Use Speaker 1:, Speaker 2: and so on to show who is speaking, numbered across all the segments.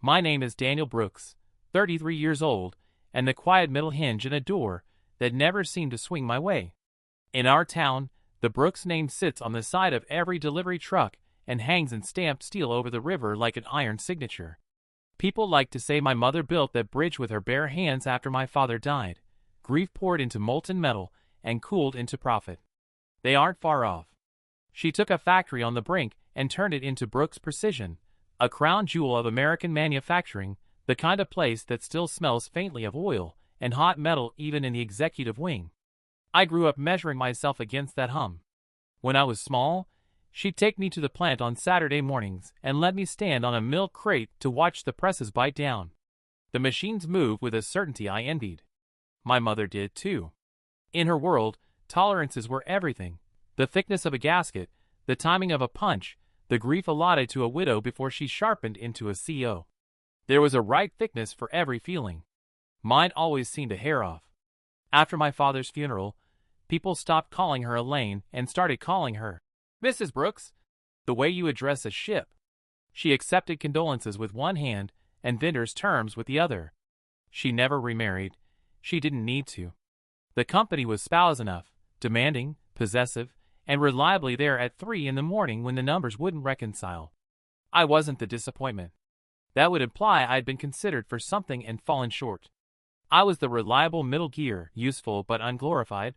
Speaker 1: My name is Daniel Brooks, 33 years old, and the quiet middle hinge in a door that never seemed to swing my way. In our town, the Brooks name sits on the side of every delivery truck and hangs in stamped steel over the river like an iron signature. People like to say my mother built that bridge with her bare hands after my father died. Grief poured into molten metal and cooled into profit. They aren't far off. She took a factory on the brink and turned it into Brooks Precision, a crown jewel of American manufacturing, the kind of place that still smells faintly of oil and hot metal even in the executive wing. I grew up measuring myself against that hum. When I was small, she'd take me to the plant on Saturday mornings and let me stand on a milk crate to watch the presses bite down. The machines moved with a certainty I envied. My mother did too. In her world, tolerances were everything. The thickness of a gasket, the timing of a punch, the grief allotted to a widow before she sharpened into a CO. There was a right thickness for every feeling. Mine always seemed a hair off. After my father's funeral, people stopped calling her Elaine and started calling her Mrs. Brooks, the way you address a ship. She accepted condolences with one hand and vendors' terms with the other. She never remarried. She didn't need to. The company was spouse enough, demanding, possessive, and reliably there at 3 in the morning when the numbers wouldn't reconcile. I wasn't the disappointment. That would imply I'd been considered for something and fallen short. I was the reliable middle gear, useful but unglorified.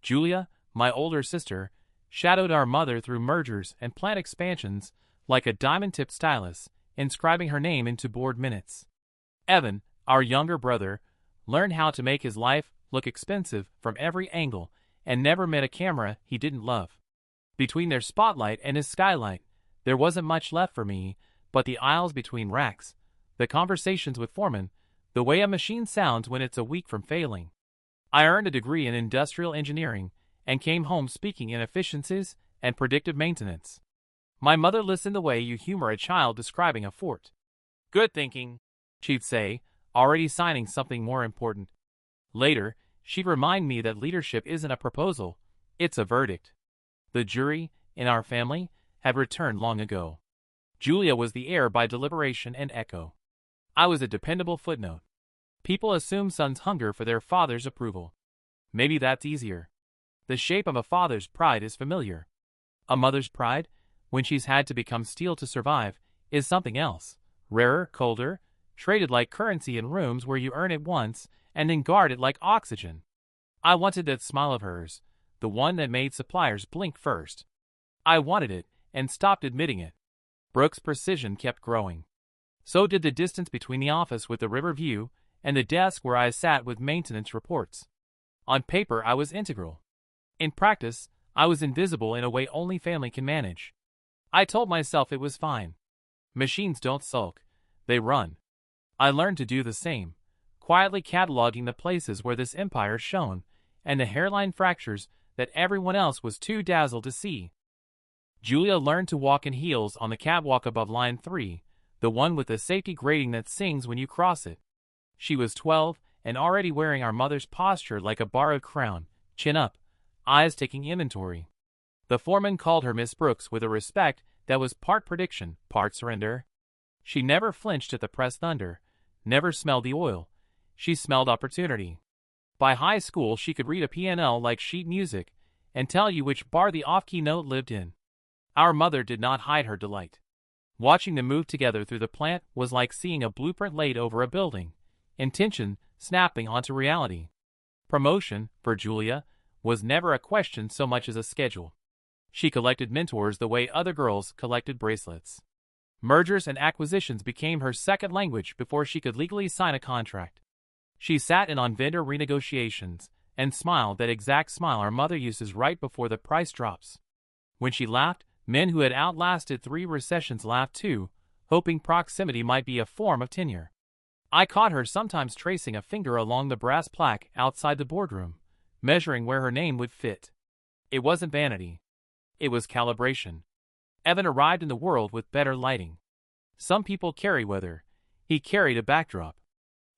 Speaker 1: Julia, my older sister, shadowed our mother through mergers and plant expansions like a diamond-tipped stylus, inscribing her name into board minutes. Evan, our younger brother, learned how to make his life look expensive from every angle and never met a camera he didn't love. Between their spotlight and his skylight, there wasn't much left for me but the aisles between racks, the conversations with foremen, the way a machine sounds when it's a week from failing. I earned a degree in industrial engineering and came home speaking in efficiencies and predictive maintenance. My mother listened the way you humor a child describing a fort. Good thinking, she'd say, already signing something more important. Later, she'd remind me that leadership isn't a proposal, it's a verdict. The jury, in our family, had returned long ago. Julia was the heir by deliberation and echo. I was a dependable footnote. People assume sons hunger for their father's approval. Maybe that's easier. The shape of a father's pride is familiar. A mother's pride, when she's had to become steel to survive, is something else, rarer, colder, traded like currency in rooms where you earn it once and then guard it like oxygen. I wanted that smile of hers, the one that made suppliers blink first. I wanted it and stopped admitting it. Brooks' Precision kept growing. So did the distance between the office with the river view and the desk where I sat with maintenance reports. On paper, I was integral. In practice, I was invisible in a way only family can manage. I told myself it was fine. Machines don't sulk, they run. I learned to do the same, quietly cataloging the places where this empire shone and the hairline fractures that everyone else was too dazzled to see. Julia learned to walk in heels on the catwalk above line 3, the one with the safety grating that sings when you cross it. She was 12 and already wearing our mother's posture like a borrowed crown, chin up, eyes taking inventory. The foreman called her Miss Brooks with a respect that was part prediction, part surrender. She never flinched at the press thunder, never smelled the oil. She smelled opportunity. By high school, she could read a P&L like sheet music and tell you which bar the off-key note lived in. Our mother did not hide her delight. Watching them move together through the plant was like seeing a blueprint laid over a building, intention snapping onto reality. Promotion, for Julia, was never a question so much as a schedule. She collected mentors the way other girls collected bracelets. Mergers and acquisitions became her second language before she could legally sign a contract. She sat in on vendor renegotiations and smiled that exact smile our mother uses right before the price drops. When she laughed, men who had outlasted 3 recessions laughed too, hoping proximity might be a form of tenure. I caught her sometimes tracing a finger along the brass plaque outside the boardroom, measuring where her name would fit. It wasn't vanity. It was calibration. Evan arrived in the world with better lighting. Some people carry weather. He carried a backdrop.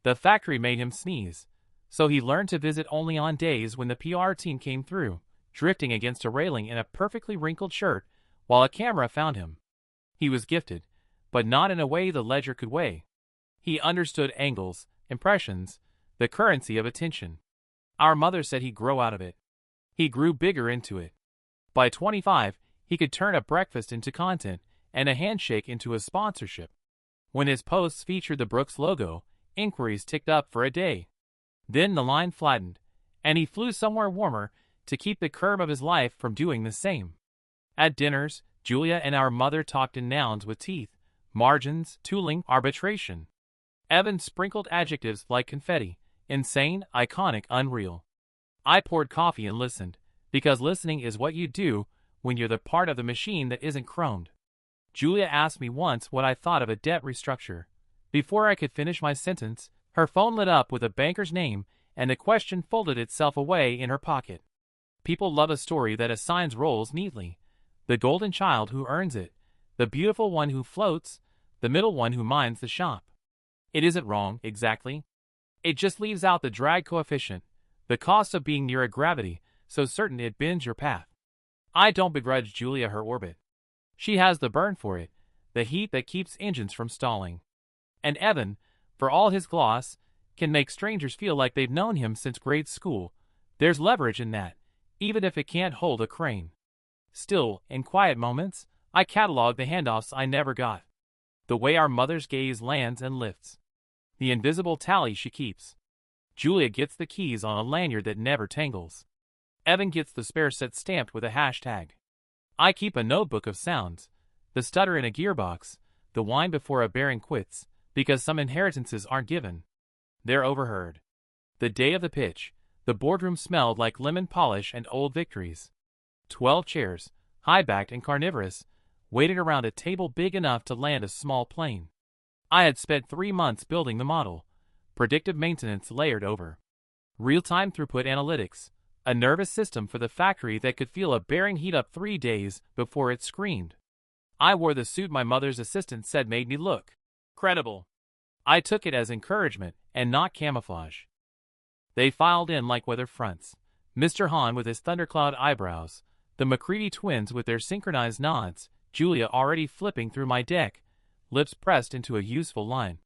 Speaker 1: The factory made him sneeze, so he learned to visit only on days when the PR team came through, drifting against a railing in a perfectly wrinkled shirt while a camera found him. He was gifted, but not in a way the ledger could weigh. He understood angles, impressions, the currency of attention. Our mother said he'd grow out of it. He grew bigger into it. By 25, he could turn a breakfast into content and a handshake into a sponsorship. When his posts featured the Brooks logo, inquiries ticked up for a day. Then the line flattened, and he flew somewhere warmer to keep the curve of his life from doing the same. At dinners, Julia and our mother talked in nouns with teeth, margins, tooling, arbitration. Evan sprinkled adjectives like confetti, insane, iconic, unreal. I poured coffee and listened, because listening is what you do when you're the part of the machine that isn't chromed. Julia asked me once what I thought of a debt restructure. Before I could finish my sentence, her phone lit up with a banker's name, and the question folded itself away in her pocket. People love a story that assigns roles neatly. The golden child who earns it, the beautiful one who floats, the middle one who minds the shop. It isn't wrong, exactly. It just leaves out the drag coefficient, the cost of being near a gravity so certain it bends your path. I don't begrudge Julia her orbit. She has the burn for it, the heat that keeps engines from stalling. And Evan, for all his gloss, can make strangers feel like they've known him since grade school. There's leverage in that, even if it can't hold a crane. Still, in quiet moments, I catalog the handoffs I never got. The way our mother's gaze lands and lifts. The invisible tally she keeps. Julia gets the keys on a lanyard that never tangles. Evan gets the spare set stamped with a hashtag. I keep a notebook of sounds, the stutter in a gearbox, the whine before a bearing quits, because some inheritances aren't given. They're overheard. The day of the pitch, the boardroom smelled like lemon polish and old victories. 12 chairs, high-backed and carnivorous, waited around a table big enough to land a small plane. I had spent 3 months building the model, predictive maintenance layered over. Real-time throughput analytics, a nervous system for the factory that could feel a bearing heat up 3 days before it screamed. I wore the suit my mother's assistant said made me look credible. I took it as encouragement and not camouflage. They filed in like weather fronts. Mr. Hahn with his thundercloud eyebrows, the McCready twins with their synchronized nods, Julia already flipping through my deck, lips pressed into a useful line.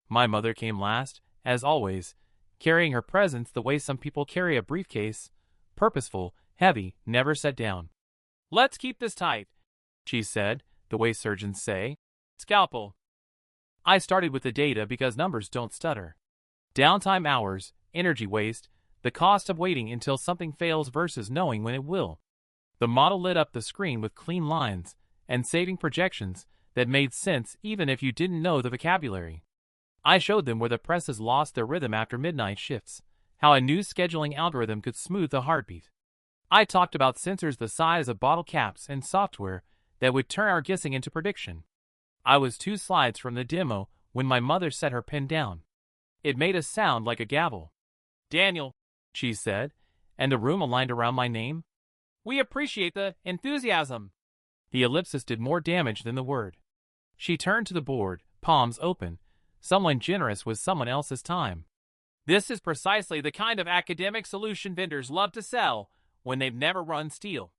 Speaker 1: My mother came last, as always, carrying her presence the way some people carry a briefcase, purposeful, heavy, never set down. "Let's keep this tight," she said, the way surgeons say. "Scalpel." I started with the data because numbers don't stutter. Downtime hours, energy waste, the cost of waiting until something fails versus knowing when it will. The model lit up the screen with clean lines and saving projections that made sense even if you didn't know the vocabulary. I showed them where the presses lost their rhythm after midnight shifts, how a new scheduling algorithm could smooth the heartbeat. I talked about sensors the size of bottle caps and software that would turn our guessing into prediction. I was 2 slides from the demo when my mother set her pen down. It made a sound like a gavel. "Daniel," she said, and the room aligned around my name. "We appreciate the enthusiasm." The ellipsis did more damage than the word. She turned to the board, palms open, someone generous with someone else's time. "This is precisely the kind of academic solution vendors love to sell when they've never run steel.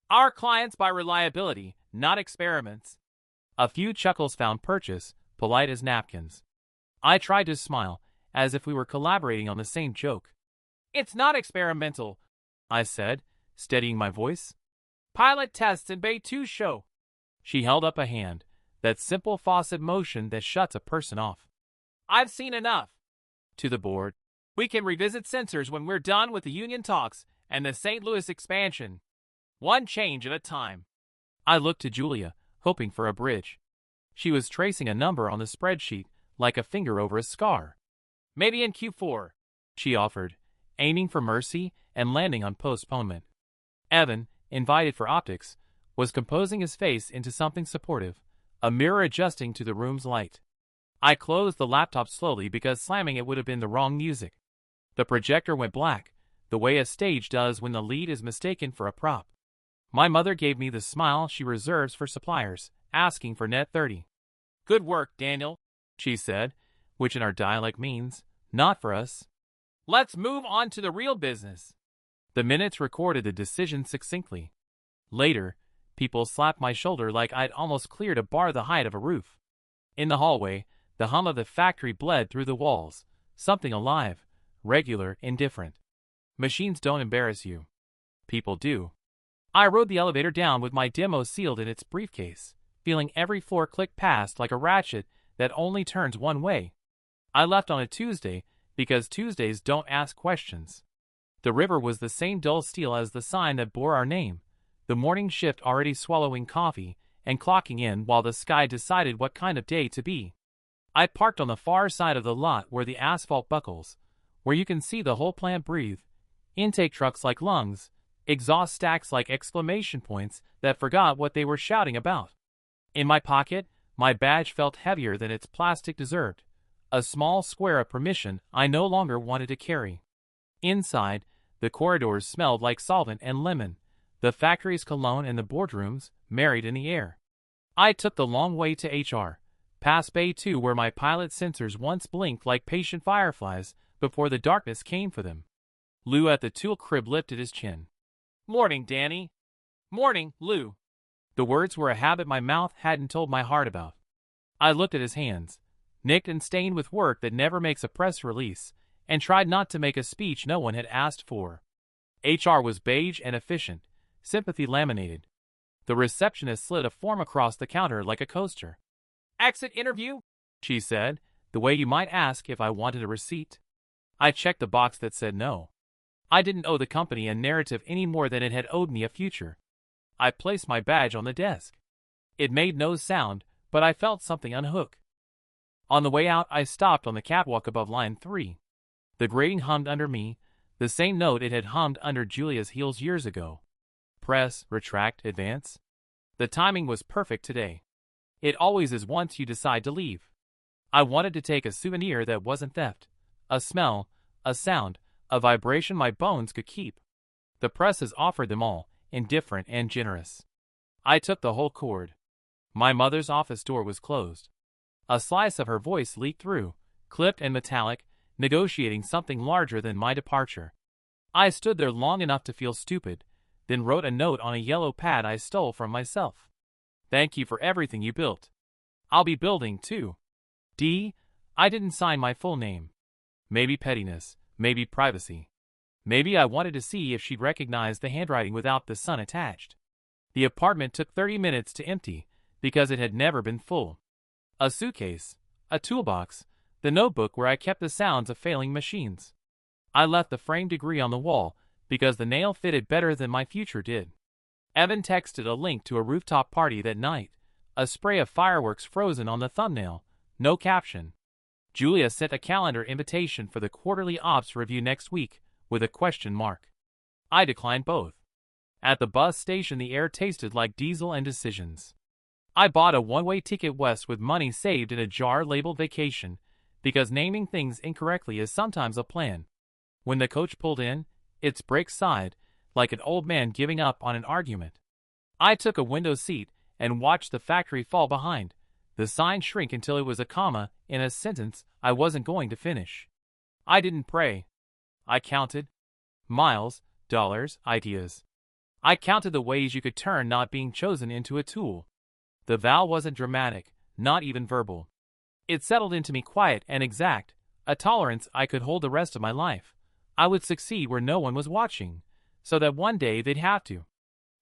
Speaker 1: Our clients buy reliability, not experiments." A few chuckles found purchase, polite as napkins. I tried to smile, as if we were collaborating on the same joke. "It's not experimental," I said, steadying my voice. "Pilot tests in Bay 2 show." She held up a hand, that simple faucet motion that shuts a person off. "I've seen enough." To the board. "We can revisit sensors when we're done with the union talks and the St. Louis expansion. One change at a time." I looked to Julia, hoping for a bridge. She was tracing a number on the spreadsheet, like a finger over a scar. "Maybe in Q4, she offered, aiming for mercy and landing on postponement. Evan, invited for optics, was composing his face into something supportive, a mirror adjusting to the room's light. I closed the laptop slowly because slamming it would have been the wrong music. The projector went black, the way a stage does when the lead is mistaken for a prop. My mother gave me the smile she reserves for suppliers, asking for net 30. "Good work, Daniel," she said, which in our dialect means, "not for us. Let's move on to the real business." The minutes recorded the decision succinctly. Later, people slapped my shoulder like I'd almost cleared a bar the height of a roof. In the hallway, The hum of the factory bled through the walls, something alive, regular, indifferent. Machines don't embarrass you. People do. I rode the elevator down with my demo sealed in its briefcase, feeling every floor click past like a ratchet that only turns one way. I left on a Tuesday because Tuesdays don't ask questions. The river was the same dull steel as the sign that bore our name, the morning shift already swallowing coffee and clocking in while the sky decided what kind of day to be. I parked on the far side of the lot where the asphalt buckles, where you can see the whole plant breathe, intake trucks like lungs, exhaust stacks like exclamation points that forgot what they were shouting about. In my pocket, my badge felt heavier than its plastic deserved, a small square of permission I no longer wanted to carry. Inside, the corridors smelled like solvent and lemon, the factory's cologne and the boardrooms married in the air. I took the long way to HR, past Bay 2 where my pilot sensors once blinked like patient fireflies before the darkness came for them. Lou at the tool crib lifted his chin. "Morning, Danny." "Morning, Lou." The words were a habit my mouth hadn't told my heart about. I looked at his hands, nicked and stained with work that never makes a press release, and tried not to make a speech no one had asked for. HR was beige and efficient, sympathy laminated. The receptionist slid a form across the counter like a coaster. "Exit interview?" she said, the way you might ask if I wanted a receipt. I checked the box that said no. I didn't owe the company a narrative any more than it had owed me a future. I placed my badge on the desk. It made no sound, but I felt something unhook. On the way out, I stopped on the catwalk above line 3. The grating hummed under me, the same note it had hummed under Julia's heels years ago. Press, retract, advance. The timing was perfect today. It always is once you decide to leave. I wanted to take a souvenir that wasn't theft. A smell, a sound, a vibration my bones could keep. The press has offered them all, indifferent and generous. I took the whole cord. My mother's office door was closed. A slice of her voice leaked through, clipped and metallic, negotiating something larger than my departure. I stood there long enough to feel stupid, then wrote a note on a yellow pad I stole from myself. "Thank you for everything you built. I'll be building too. D." I didn't sign my full name. Maybe pettiness, maybe privacy. Maybe I wanted to see if she'd recognize the handwriting without the sun attached. The apartment took 30 minutes to empty because it had never been full. A suitcase, a toolbox, the notebook where I kept the sounds of failing machines. I left the framed degree on the wall because the nail fitted better than my future did. Evan texted a link to a rooftop party that night, a spray of fireworks frozen on the thumbnail, no caption. Julia sent a calendar invitation for the quarterly ops review next week, with a question mark. I declined both. At the bus station the air tasted like diesel and decisions. I bought a one-way ticket west with money saved in a jar labeled vacation, because naming things incorrectly is sometimes a plan. When the coach pulled in, its brakes sighed, like an old man giving up on an argument. I took a window seat and watched the factory fall behind, the sign shrink until it was a comma in a sentence I wasn't going to finish. I didn't pray. I counted. Miles, dollars, ideas. I counted the ways you could turn not being chosen into a tool. The vow wasn't dramatic, not even verbal. It settled into me quiet and exact, a tolerance I could hold the rest of my life. I would succeed where no one was watching, so that one day they'd have to.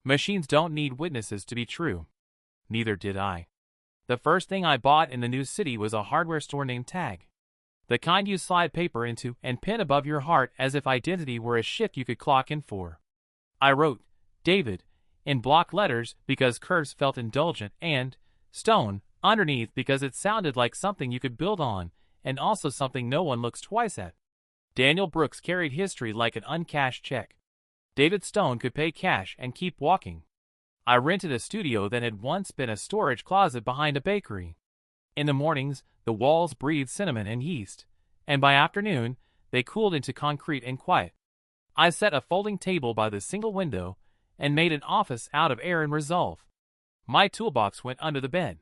Speaker 1: Machines don't need witnesses to be true. Neither did I. The first thing I bought in the new city was a hardware store named Tag. The kind you slide paper into and pin above your heart as if identity were a shift you could clock in for. I wrote, David, in block letters because curves felt indulgent, and Stone underneath because it sounded like something you could build on, and also something no one looks twice at. Daniel Brooks carried history like an uncashed check. David Stone could pay cash and keep walking. I rented a studio that had once been a storage closet behind a bakery. In the mornings, the walls breathed cinnamon and yeast, and by afternoon, they cooled into concrete and quiet. I set a folding table by the single window and made an office out of air and resolve. My toolbox went under the bed.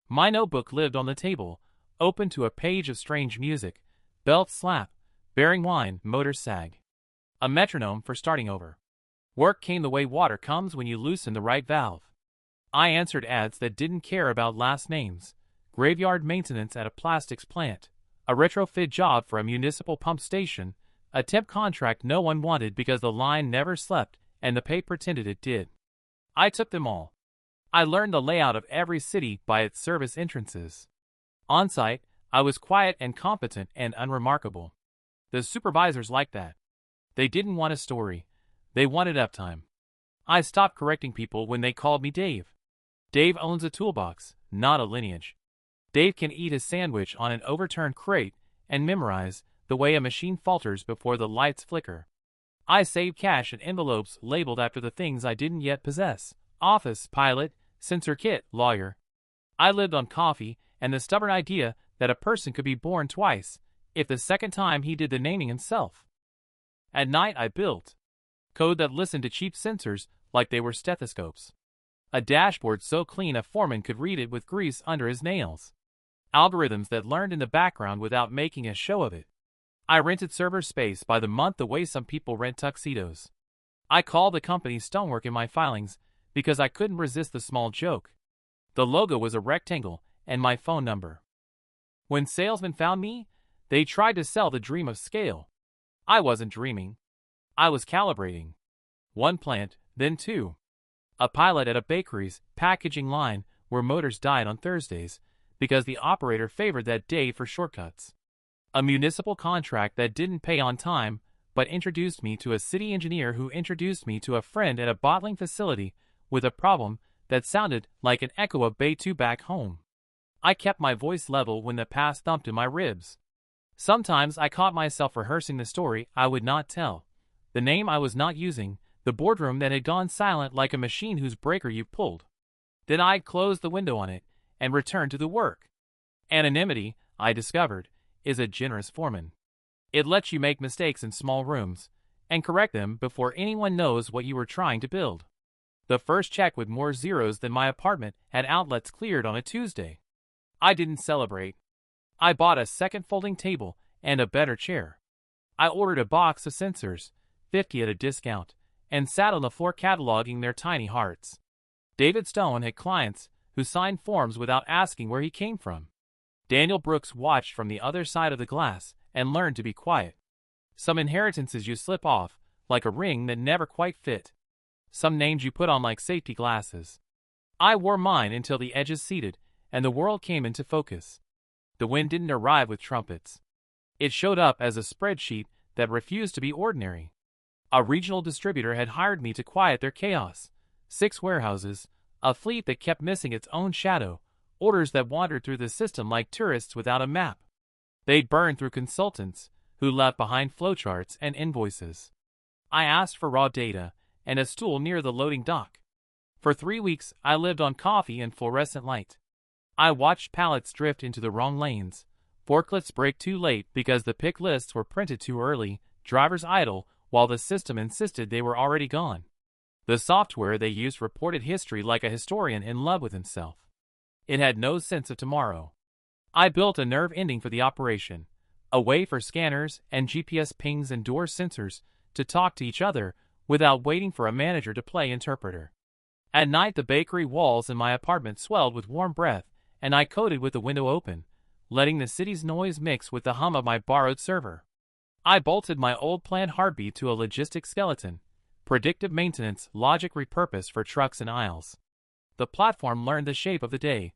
Speaker 1: My notebook lived on the table, open to a page of strange music, belt slap, bearing wine, motor sag. A metronome for starting over. Work came the way water comes when you loosen the right valve. I answered ads that didn't care about last names, graveyard maintenance at a plastics plant, a retrofit job for a municipal pump station, a temp contract no one wanted because the line never slept and the pay pretended it did. I took them all. I learned the layout of every city by its service entrances. On site, I was quiet and competent and unremarkable. The supervisors liked that. They didn't want a story. They wanted uptime. I stopped correcting people when they called me Dave. Dave owns a toolbox, not a lineage. Dave can eat his sandwich on an overturned crate and memorize the way a machine falters before the lights flicker. I saved cash in envelopes labeled after the things I didn't yet possess: office, pilot, sensor kit, lawyer. I lived on coffee and the stubborn idea that a person could be born twice, if the second time he did the naming himself. At night I built code that listened to cheap sensors like they were stethoscopes. A dashboard so clean a foreman could read it with grease under his nails. Algorithms that learned in the background without making a show of it. I rented server space by the month the way some people rent tuxedos. I called the company Stonework in my filings because I couldn't resist the small joke. The logo was a rectangle and my phone number. When salesmen found me, they tried to sell the dream of scale. I wasn't dreaming. I was calibrating. One plant, then two. A pilot at a bakery's packaging line where motors died on Thursdays because the operator favored that day for shortcuts. A municipal contract that didn't pay on time but introduced me to a city engineer who introduced me to a friend at a bottling facility with a problem that sounded like an echo of Bay 2 back home. I kept my voice level when the past thumped in my ribs. Sometimes I caught myself rehearsing the story I would not tell, the name I was not using, the boardroom that had gone silent like a machine whose breaker you pulled. Then I'd close the window on it and return to the work. Anonymity, I discovered, is a generous foreman. It lets you make mistakes in small rooms and correct them before anyone knows what you were trying to build. The first check with more zeros than my apartment had outlets cleared on a Tuesday. I didn't celebrate. I bought a second folding table and a better chair. I ordered a box of sensors, 50 at a discount, and sat on the floor cataloging their tiny hearts. David Stone had clients who signed forms without asking where he came from. Daniel Brooks watched from the other side of the glass and learned to be quiet. Some inheritances you slip off, like a ring that never quite fit. Some names you put on like safety glasses. I wore mine until the edges seated and the world came into focus. The wind didn't arrive with trumpets. It showed up as a spreadsheet that refused to be ordinary. A regional distributor had hired me to quiet their chaos. 6 warehouses, a fleet that kept missing its own shadow, orders that wandered through the system like tourists without a map. They'd burned through consultants, who left behind flowcharts and invoices. I asked for raw data and a stool near the loading dock. For 3 weeks, I lived on coffee and fluorescent light. I watched pallets drift into the wrong lanes, forklifts break too late because the pick lists were printed too early, drivers idle while the system insisted they were already gone. The software they used reported history like a historian in love with himself. It had no sense of tomorrow. I built a nerve ending for the operation, a way for scanners and GPS pings and door sensors to talk to each other without waiting for a manager to play interpreter. At night the bakery walls in my apartment swelled with warm breath, and I coded with the window open, letting the city's noise mix with the hum of my borrowed server. I bolted my old plant heartbeat to a logistic skeleton, predictive maintenance logic repurposed for trucks and aisles. The platform learned the shape of the day.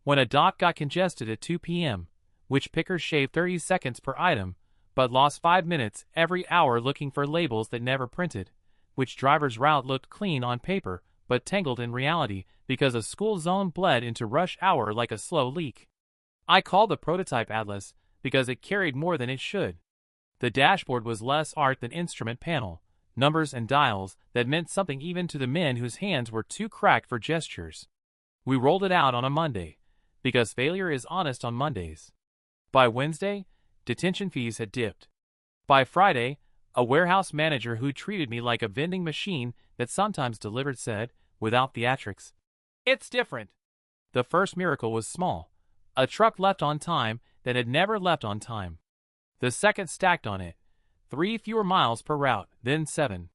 Speaker 1: When a dock got congested at 2 p.m., which pickers shaved 30 seconds per item, but lost 5 minutes every hour looking for labels that never printed, which driver's route looked clean on paper but tangled in reality because a school zone bled into rush hour like a slow leak. I called the prototype Atlas because it carried more than it should. The dashboard was less art than instrument panel, numbers and dials that meant something even to the men whose hands were too cracked for gestures. We rolled it out on a Monday, because failure is honest on Mondays. By Wednesday, detention fees had dipped. By Friday, a warehouse manager who treated me like a vending machine that sometimes delivered said, without theatrics, "It's different." The first miracle was small. A truck left on time that had never left on time. The second stacked on it. 3 fewer miles per route, then 7.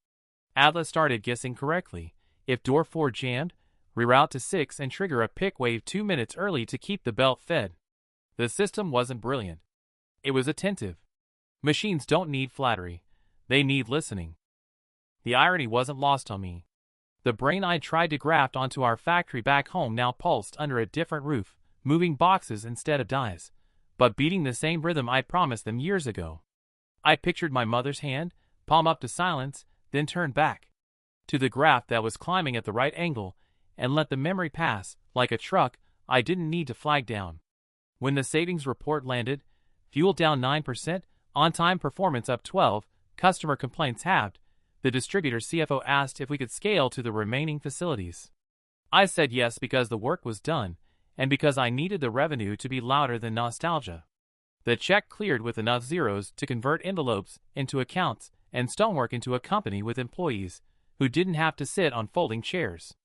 Speaker 1: Atlas started guessing correctly. If door 4 jammed, reroute to 6 and trigger a pick wave 2 minutes early to keep the belt fed. The system wasn't brilliant. It was attentive. Machines don't need flattery. They need listening. The irony wasn't lost on me. The brain I tried to graft onto our factory back home now pulsed under a different roof, moving boxes instead of dies, but beating the same rhythm I'd promised them years ago. I pictured my mother's hand, palm up to silence, then turned back to the graft that was climbing at the right angle, and let the memory pass, like a truck I didn't need to flag down. When the savings report landed, fuel down 9%, on-time performance up 12%, customer complaints halved, the distributor CFO asked if we could scale to the remaining facilities. I said yes because the work was done, and because I needed the revenue to be louder than nostalgia. The check cleared with enough zeros to convert envelopes into accounts and Stonework into a company with employees who didn't have to sit on folding chairs.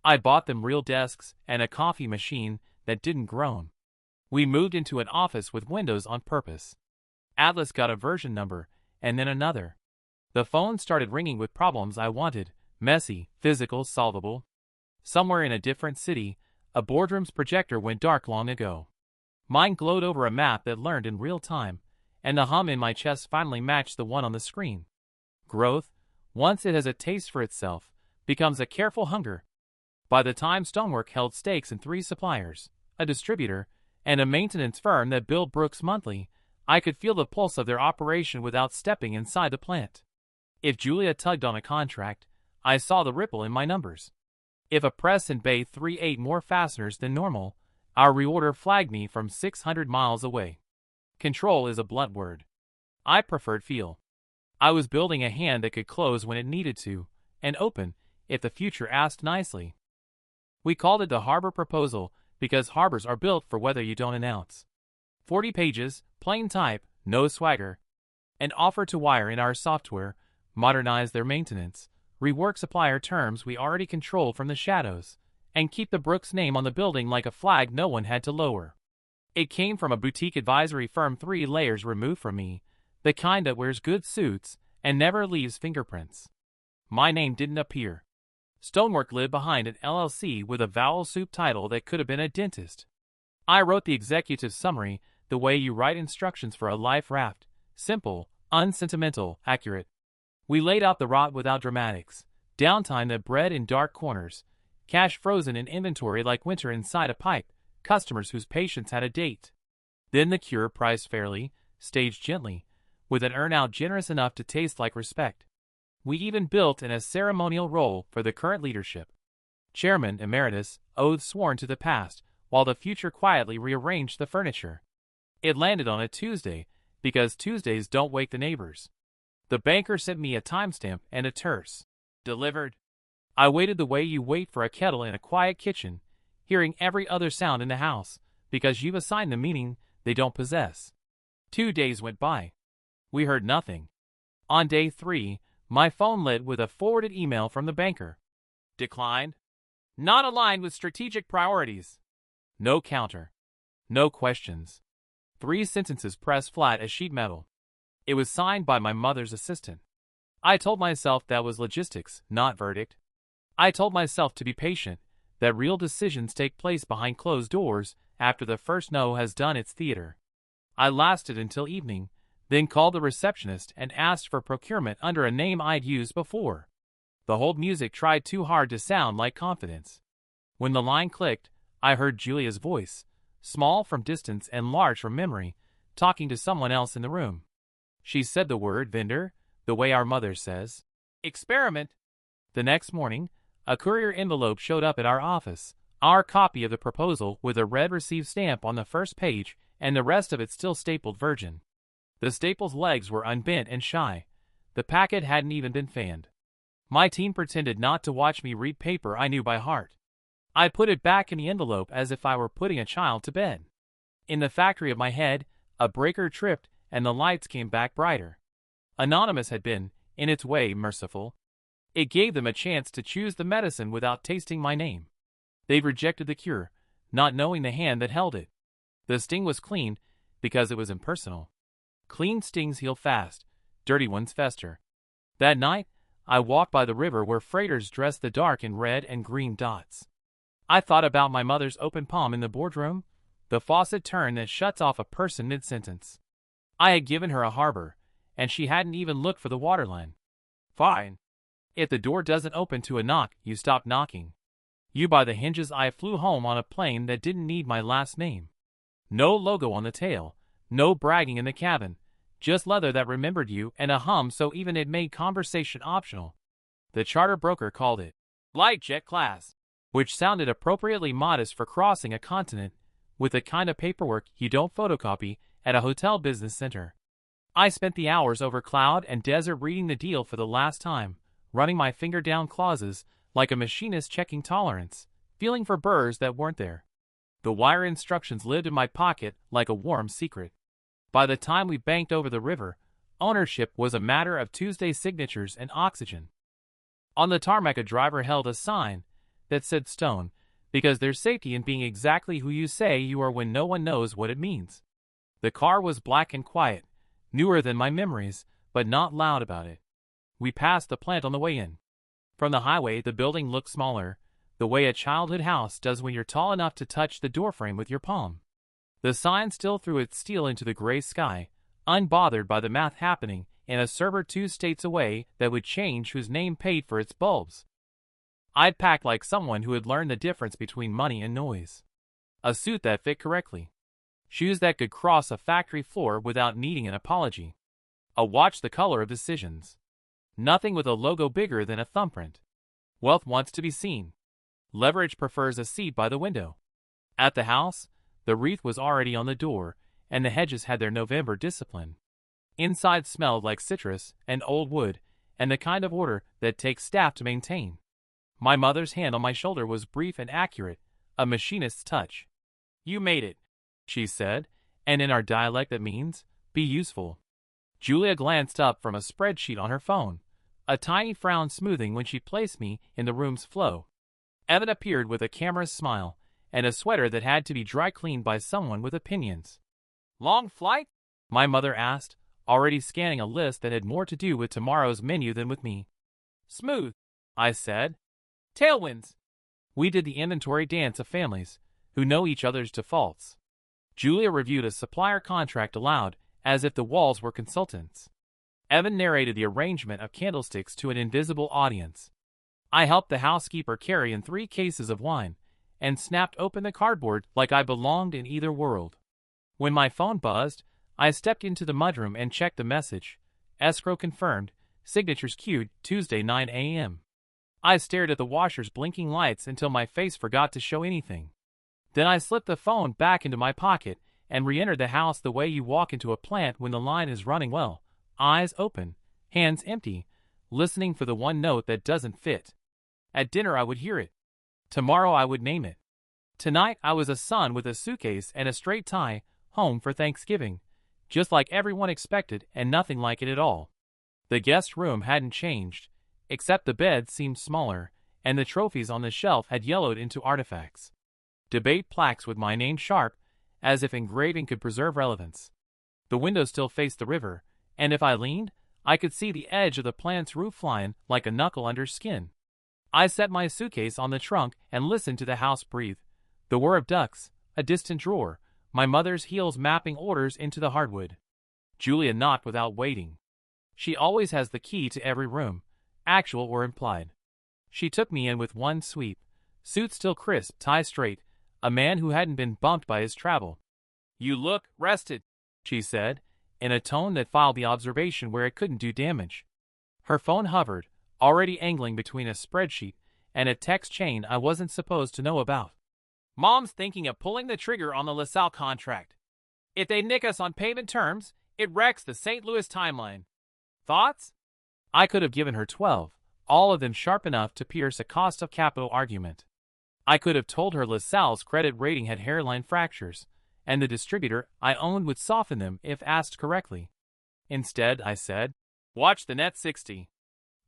Speaker 1: I bought them real desks and a coffee machine that didn't groan. We moved into an office with windows on purpose. Atlas got a version number, and then another. The phone started ringing with problems I wanted: messy, physical, solvable. Somewhere in a different city, a boardroom's projector went dark long ago. Mine glowed over a map that learned in real time, and the hum in my chest finally matched the one on the screen. Growth, once it has a taste for itself, becomes a careful hunger. By the time Stonework held stakes in 3 suppliers, a distributor, and a maintenance firm that billed Brooks monthly, I could feel the pulse of their operation without stepping inside the plant. If Julia tugged on a contract, I saw the ripple in my numbers. If a press in Bay 3 ate more fasteners than normal, our reorder flagged me from 600 miles away. Control is a blunt word. I preferred feel. I was building a hand that could close when it needed to, and open if the future asked nicely. We called it the Harbor Proposal because harbors are built for weather you don't announce. 40 pages, plain type, no swagger. An offer to wire in our software, modernize their maintenance, rework supplier terms we already control from the shadows, and keep the Brooks name on the building like a flag no one had to lower. It came from a boutique advisory firm 3 layers removed from me, the kind that wears good suits and never leaves fingerprints. My name didn't appear. Stonework lived behind an LLC with a vowel soup title that could have been a dentist. I wrote the executive summary the way you write instructions for a life raft: simple, unsentimental, accurate. We laid out the rot without dramatics, downtime that bred in dark corners, cash frozen in inventory like winter inside a pipe, customers whose patience had a date. Then the cure, priced fairly, staged gently, with an earnout generous enough to taste like respect. We even built in a ceremonial role for the current leadership. Chairman Emeritus, oaths sworn to the past, while the future quietly rearranged the furniture. It landed on a Tuesday, because Tuesdays don't wake the neighbors. The banker sent me a timestamp and a terse delivered. I waited the way you wait for a kettle in a quiet kitchen, hearing every other sound in the house, because you've assigned them meaning they don't possess. 2 days went by. We heard nothing. On day 3, my phone lit with a forwarded email from the banker. Declined. Not aligned with strategic priorities. No counter. No questions. 3 sentences pressed flat as sheet metal. It was signed by my mother's assistant. I told myself that was logistics, not verdict. I told myself to be patient, that real decisions take place behind closed doors after the first no has done its theater. I lasted until evening, then called the receptionist and asked for procurement under a name I'd used before. The hold music tried too hard to sound like confidence. When the line clicked, I heard Julia's voice, small from distance and large from memory, talking to someone else in the room. She said the word vendor, the way our mother says. Experiment. The next morning, a courier envelope showed up at our office, our copy of the proposal with a red received stamp on the first page and the rest of it still stapled virgin. The staple's legs were unbent and shy. The packet hadn't even been fanned. My team pretended not to watch me read paper I knew by heart. I put it back in the envelope as if I were putting a child to bed. In the factory of my head, a breaker tripped and the lights came back brighter. Anonymous had been, in its way, merciful. It gave them a chance to choose the medicine without tasting my name. They'd rejected the cure, not knowing the hand that held it. The sting was clean because it was impersonal. Clean stings heal fast, dirty ones fester. That night, I walked by the river where freighters dressed the dark in red and green dots. I thought about my mother's open palm in the boardroom, the faucet turn that shuts off a person mid-sentence. I had given her a harbor, and she hadn't even looked for the waterline. Fine. If the door doesn't open to a knock, you stop knocking. You by the hinges. I flew home on a plane that didn't need my last name. No logo on the tail, no bragging in the cabin, just leather that remembered you and a hum so even it made conversation optional. The charter broker called it light jet class, which sounded appropriately modest for crossing a continent, with the kind of paperwork you don't photocopy at a hotel business center. I spent the hours over cloud and desert reading the deal for the last time, running my finger down clauses like a machinist checking tolerance, feeling for burrs that weren't there. The wire instructions lived in my pocket like a warm secret. By the time we banked over the river, ownership was a matter of Tuesday signatures and oxygen. On the tarmac, a driver held a sign that said Stone, because there's safety in being exactly who you say you are when no one knows what it means. The car was black and quiet, newer than my memories, but not loud about it. We passed the plant on the way in. From the highway, the building looked smaller, the way a childhood house does when you're tall enough to touch the doorframe with your palm. The sign still threw its steel into the gray sky, unbothered by the math happening in a server 2 states away that would change whose name paid for its bulbs. I'd packed like someone who had learned the difference between money and noise. A suit that fit correctly. Shoes that could cross a factory floor without needing an apology. A watch the color of decisions. Nothing with a logo bigger than a thumbprint. Wealth wants to be seen. Leverage prefers a seat by the window. At the house, the wreath was already on the door, and the hedges had their November discipline. Inside smelled like citrus and old wood, and the kind of order that takes staff to maintain. My mother's hand on my shoulder was brief and accurate, a machinist's touch. "You made it," she said, and in our dialect that means, "be useful." Julia glanced up from a spreadsheet on her phone, a tiny frown smoothing when she placed me in the room's flow. Evan appeared with a camera's smile, and a sweater that had to be dry cleaned by someone with opinions. "Long flight?" my mother asked, already scanning a list that had more to do with tomorrow's menu than with me. "Smooth," I said. "Tailwinds." We did the inventory dance of families, who know each other's defaults. Julia reviewed a supplier contract aloud, as if the walls were consultants. Evan narrated the arrangement of candlesticks to an invisible audience. I helped the housekeeper carry in 3 cases of wine, and snapped open the cardboard like I belonged in either world. When my phone buzzed, I stepped into the mudroom and checked the message. Escrow confirmed, signatures queued, Tuesday 9 a.m. I stared at the washer's blinking lights until my face forgot to show anything. Then I slipped the phone back into my pocket and re-entered the house the way you walk into a plant when the line is running well, eyes open, hands empty, listening for the one note that doesn't fit. At dinner I would hear it. Tomorrow I would name it. Tonight I was a son with a suitcase and a straight tie, home for Thanksgiving, just like everyone expected and nothing like it at all. The guest room hadn't changed, except the bed seemed smaller, and the trophies on the shelf had yellowed into artifacts. Debate plaques with my name sharp, as if engraving could preserve relevance. The window still faced the river, and if I leaned, I could see the edge of the plant's roof line like a knuckle under skin. I set my suitcase on the trunk and listened to the house breathe. The whir of ducks, a distant drawer, my mother's heels mapping orders into the hardwood. Julia knocked without waiting. She always has the key to every room, actual or implied. She took me in with one sweep, suit still crisp, tie straight, a man who hadn't been bumped by his travel. "You look rested," she said, in a tone that filed the observation where it couldn't do damage. Her phone hovered, already angling between a spreadsheet and a text chain I wasn't supposed to know about. "Mom's thinking of pulling the trigger on the LaSalle contract. If they nick us on payment terms, it wrecks the St. Louis timeline. Thoughts?" I could have given her 12, all of them sharp enough to pierce a cost of capital argument. I could have told her LaSalle's credit rating had hairline fractures, and the distributor I owned would soften them if asked correctly. Instead, I said, "Watch the net 60.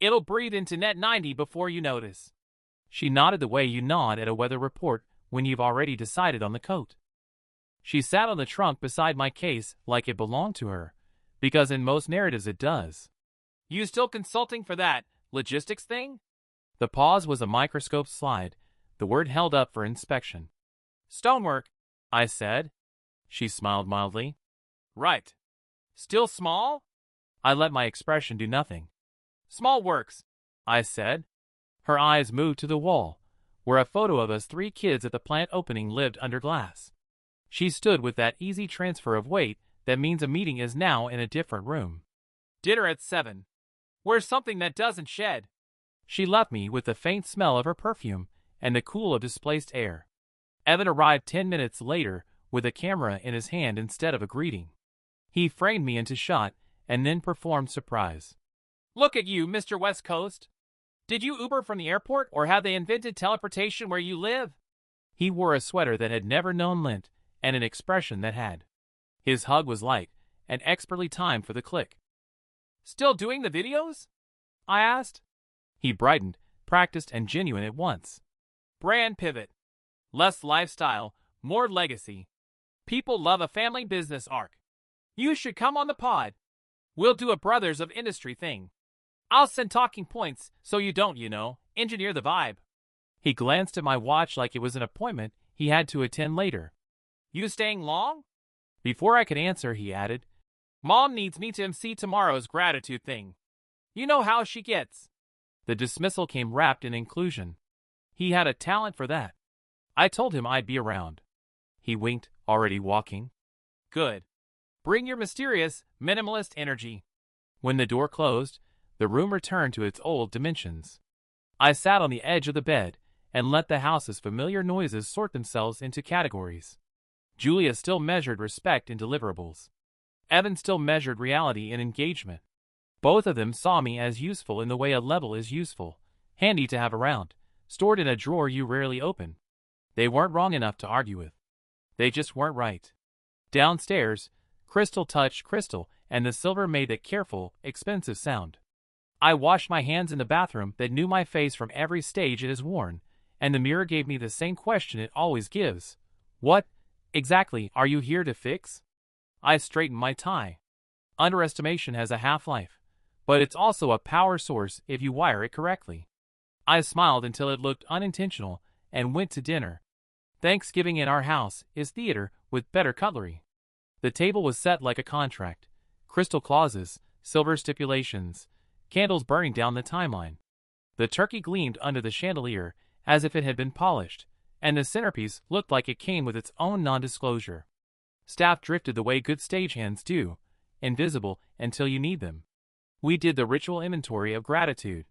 Speaker 1: It'll breathe into net 90 before you notice." She nodded the way you nod at a weather report when you've already decided on the coat. She sat on the trunk beside my case like it belonged to her, because in most narratives it does. "You still consulting for that Logistics thing? The pause was a microscope slide, the word held up for inspection. Stonework, I said. She smiled mildly. Right. Still small? I let my expression do nothing. Small works, I said. Her eyes moved to the wall, where a photo of us 3 kids at the plant opening lived under glass. She stood with that easy transfer of weight that means a meeting is now in a different room. Dinner at 7. Wear something that doesn't shed. She left me with the faint smell of her perfume and the cool of displaced air. Evan arrived 10 minutes later with a camera in his hand instead of a greeting. He framed me into shot and then performed surprise. Look at you, Mr. West Coast. Did you Uber from the airport or have they invented teleportation where you live? He wore a sweater that had never known lint and an expression that had. His hug was light and expertly timed for the click. Still doing the videos? I asked. He brightened, practiced and genuine at once. Brand pivot. Less lifestyle, more legacy. People love a family business arc. You should come on the pod. We'll do a brothers of industry thing. I'll send talking points so you don't, engineer the vibe. He glanced at my watch like it was an appointment he had to attend later. You staying long? Before I could answer, he added, Mom needs me to MC tomorrow's gratitude thing. You know how she gets. The dismissal came wrapped in inclusion. He had a talent for that. I told him I'd be around. He winked, already walking. Good. Bring your mysterious, minimalist energy. When the door closed, the room returned to its old dimensions. I sat on the edge of the bed and let the house's familiar noises sort themselves into categories. Julia still measured respect in deliverables. Evan still measured reality in engagement. Both of them saw me as useful in the way a level is useful, handy to have around, stored in a drawer you rarely open. They weren't wrong enough to argue with. They just weren't right. Downstairs, crystal touched crystal, and the silver made a careful, expensive sound. I washed my hands in the bathroom that knew my face from every stage it has worn, and the mirror gave me the same question it always gives. What, exactly, are you here to fix? I straightened my tie. Underestimation has a half-life, but it's also a power source if you wire it correctly. I smiled until it looked unintentional and went to dinner. Thanksgiving in our house is theater with better cutlery. The table was set like a contract. Crystal clauses, silver stipulations, candles burning down the timeline. The turkey gleamed under the chandelier as if it had been polished, and the centerpiece looked like it came with its own non-disclosure. Staff drifted the way good stagehands do, invisible until you need them. We did the ritual inventory of gratitude.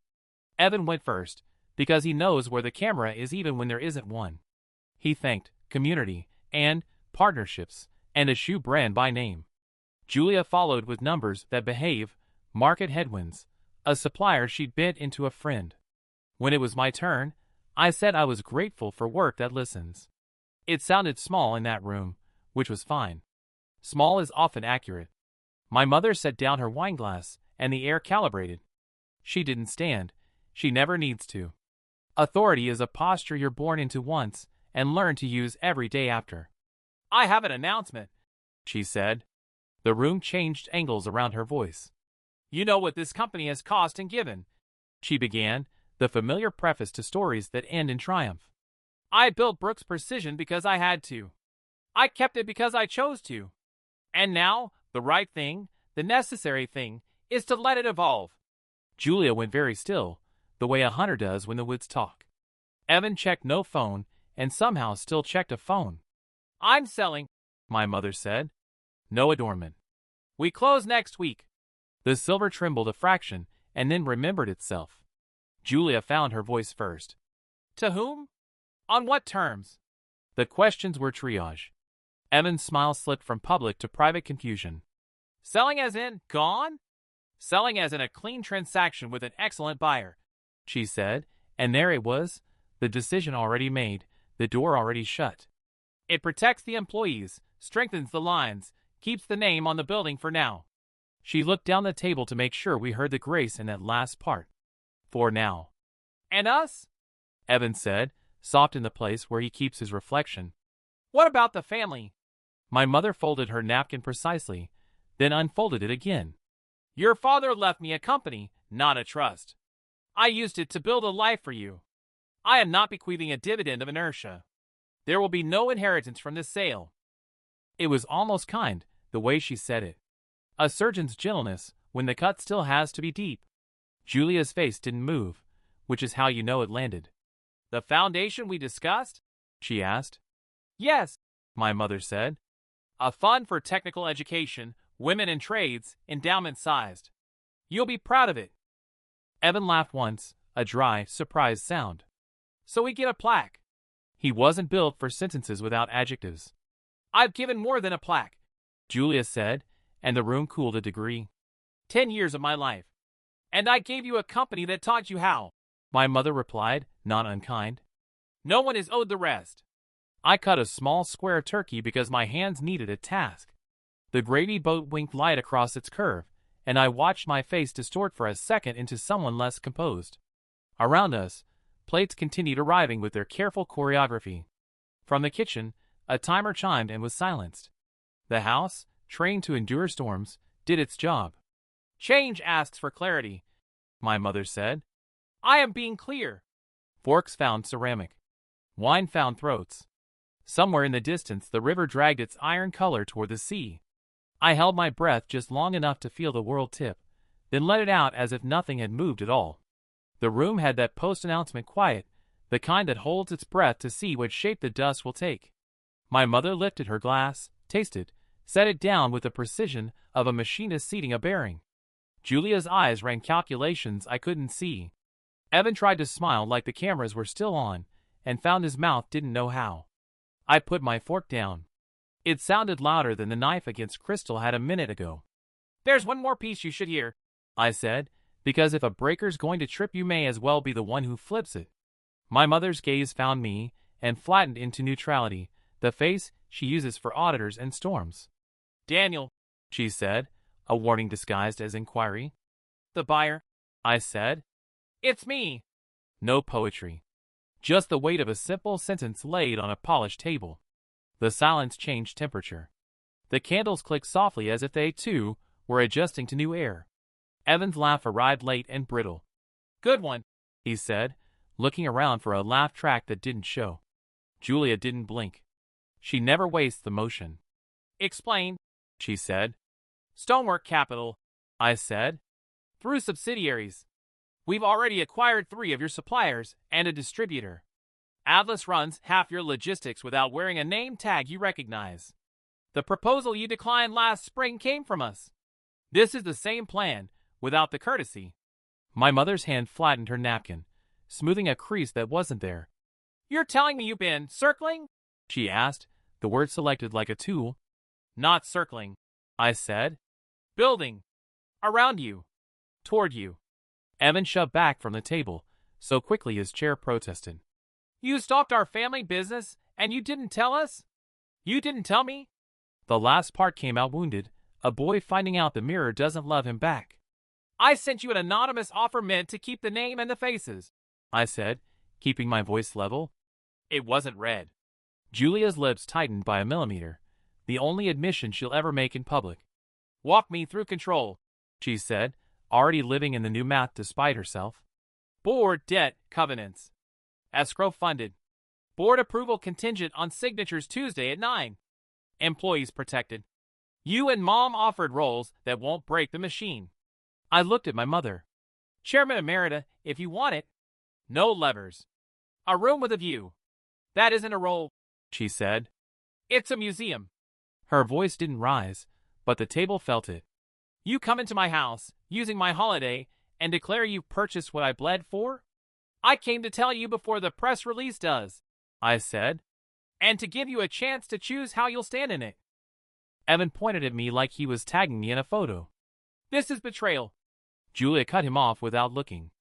Speaker 1: Evan went first, because he knows where the camera is even when there isn't one. He thanked community and partnerships and a shoe brand by name. Julia followed with numbers that behave, market headwinds, a supplier she'd bent into a friend. When it was my turn, I said I was grateful for work that listens. It sounded small in that room, which was fine. Small is often accurate. My mother set down her wineglass, and the air calibrated. She didn't stand. She never needs to. Authority is a posture you're born into once and learn to use every day after. I have an announcement, she said. The room changed angles around her voice. You know what this company has cost and given, she began, the familiar preface to stories that end in triumph. I built Brooks Precision because I had to. I kept it because I chose to. And now, the right thing, the necessary thing, is to let it evolve. Julia went very still, the way a hunter does when the woods talk. Evan checked no phone and somehow still checked a phone. I'm selling, my mother said. No adornment. We close next week. The silver trembled a fraction and then remembered itself. Julia found her voice first. To whom? On what terms? The questions were triage. Evan's smile slipped from public to private confusion. Selling as in gone? Selling as in a clean transaction with an excellent buyer, she said, and there it was, the decision already made, the door already shut. It protects the employees, strengthens the lines, keeps the name on the building for now. She looked down the table to make sure we heard the grace in that last part. For now. And us? Evan said, soft in the place where he keeps his reflection. What about the family? My mother folded her napkin precisely, then unfolded it again. Your father left me a company, not a trust. I used it to build a life for you. I am not bequeathing a dividend of inertia. There will be no inheritance from this sale." It was almost kind, the way she said it. A surgeon's gentleness when the cut still has to be deep. Julia's face didn't move, which is how you know it landed. "The foundation we discussed?" she asked. "Yes," my mother said. "A fund for technical education, women and trades, endowment sized. You'll be proud of it." Evan laughed once, a dry, surprised sound. "So we get a plaque." He wasn't built for sentences without adjectives. "I've given more than a plaque," Julia said, and the room cooled a degree. 10 years of my life. And I gave you a company that taught you how," my mother replied, not unkind. "No one is owed the rest." I cut a small square turkey because my hands needed a task. The gravy boat winked light across its curve, and I watched my face distort for a second into someone less composed. Around us, plates continued arriving with their careful choreography. From the kitchen, a timer chimed and was silenced. The house, trained to endure storms, did its job. "Change asks for clarity," my mother said. "I am being clear." Forks found ceramic. Wine found throats. Somewhere in the distance the river dragged its iron color toward the sea. I held my breath just long enough to feel the world tip, then let it out as if nothing had moved at all. The room had that post-announcement quiet, the kind that holds its breath to see what shape the dust will take. My mother lifted her glass, tasted, set it down with the precision of a machinist seating a bearing. Julia's eyes ran calculations I couldn't see. Evan tried to smile like the cameras were still on, and found his mouth didn't know how. I put my fork down. It sounded louder than the knife against Crystal had a minute ago. "There's one more piece you should hear," I said, "because if a breaker's going to trip you may as well be the one who flips it." My mother's gaze found me, and flattened into neutrality, the face she uses for auditors and storms. "Daniel," she said, a warning disguised as inquiry. "The buyer?" I said. "It's me." No poetry. Just the weight of a simple sentence laid on a polished table. The silence changed temperature. The candles clicked softly as if they, too, were adjusting to new air. Evan's laugh arrived late and brittle. "Good one," he said, looking around for a laugh track that didn't show. Julia didn't blink. She never wastes the motion. "Explain," she said. "Stonework capital," I said. "Through subsidiaries. We've already acquired 3 of your suppliers and a distributor. Atlas runs half your logistics without wearing a name tag you recognize. The proposal you declined last spring came from us. This is the same plan, without the courtesy." My mother's hand flattened her napkin, smoothing a crease that wasn't there. "You're telling me you've been circling?" she asked, the word selected like a tool. "Not circling," I said. "Building. Around you. Toward you." Evan shoved back from the table, so quickly his chair protested. "You stalked our family business, and you didn't tell us? You didn't tell me?" The last part came out wounded, a boy finding out the mirror doesn't love him back. "I sent you an anonymous offer meant to keep the name and the faces," I said, keeping my voice level. "It wasn't read." Julia's lips tightened by a millimeter, the only admission she'll ever make in public. "Walk me through control," she said, already living in the new math despite herself. "Board debt covenants. Escrow funded. Board approval contingent on signatures Tuesday at 9. Employees protected. You and Mom offered roles that won't break the machine." I looked at my mother. "Chairman Emerita, if you want it. No levers. A room with a view. That isn't a role," she said. "It's a museum." Her voice didn't rise, but the table felt it. "You come into my house, using my holiday, and declare you've purchased what I bled for? I came to tell you before the press release does," I said, "and to give you a chance to choose how you'll stand in it." Evan pointed at me like he was tagging me in a photo. "This is betrayal." Julia cut him off without looking.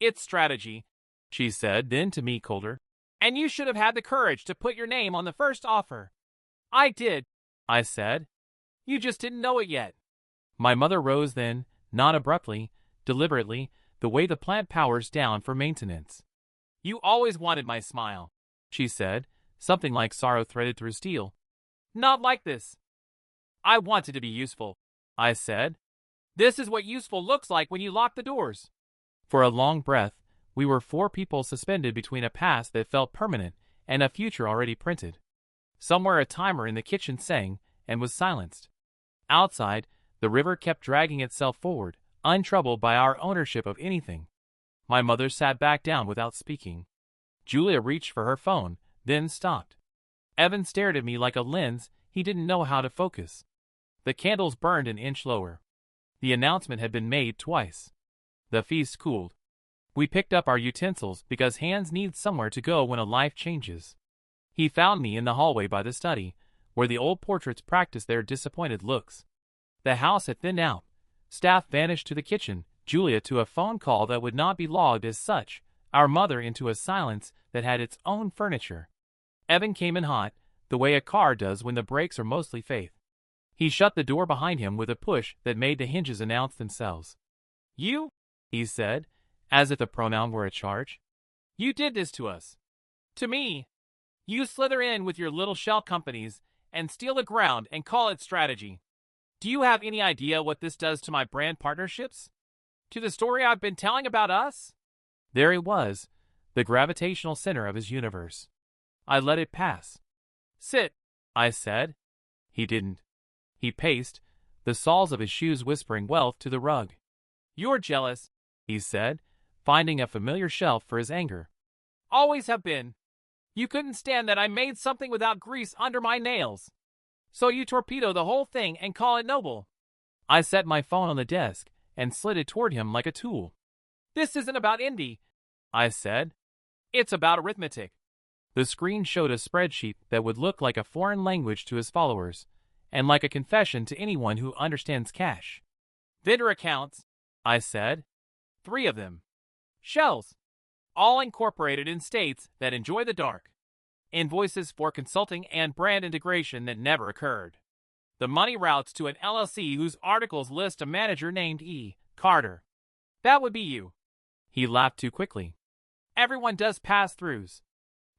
Speaker 1: "It's strategy," she said, then to me colder. "And you should have had the courage to put your name on the first offer." "I did," I said. "You just didn't know it yet." My mother rose then, not abruptly, deliberately, the way the plant powers down for maintenance. "You always wanted my smile," she said, something like sorrow threaded through steel. "Not like this." "I wanted to be useful," I said. "This is what useful looks like when you lock the doors." For a long breath, we were four people suspended between a past that felt permanent and a future already printed. Somewhere a timer in the kitchen sang and was silenced. Outside, the river kept dragging itself forward, untroubled by our ownership of anything. My mother sat back down without speaking. Julia reached for her phone, then stopped. Evan stared at me like a lens he didn't know how to focus. The candles burned an inch lower. The announcement had been made twice. The feast cooled. We picked up our utensils because hands need somewhere to go when a life changes. He found me in the hallway by the study, where the old portraits practiced their disappointed looks. The house had thinned out. Staff vanished to the kitchen, Julia to a phone call that would not be logged as such, our mother into a silence that had its own furniture. Evan came in hot, the way a car does when the brakes are mostly faith. He shut the door behind him with a push that made the hinges announce themselves. "You?" he said, as if the pronoun were a charge. "You did this to us. To me. You slither in with your little shell companies and steal the ground and call it strategy. Do you have any idea what this does to my brand partnerships? To the story I've been telling about us?" There he was, the gravitational center of his universe. I let it pass. "Sit," I said. He didn't. He paced, the soles of his shoes whispering wealth to the rug. "You're jealous," he said, finding a familiar shelf for his anger. "Always have been. You couldn't stand that I made something without grease under my nails. So you torpedo the whole thing and call it noble." I set my phone on the desk and slid it toward him like a tool. "This isn't about indie," I said. "It's about arithmetic." The screen showed a spreadsheet that would look like a foreign language to his followers, and like a confession to anyone who understands cash. "Vendor accounts," I said. 3 of them. "Shells. All incorporated in states that enjoy the dark. Invoices for consulting and brand integration that never occurred. The money routes to an LLC whose articles list a manager named E. Carter. That would be you." He laughed too quickly. "Everyone does pass-throughs.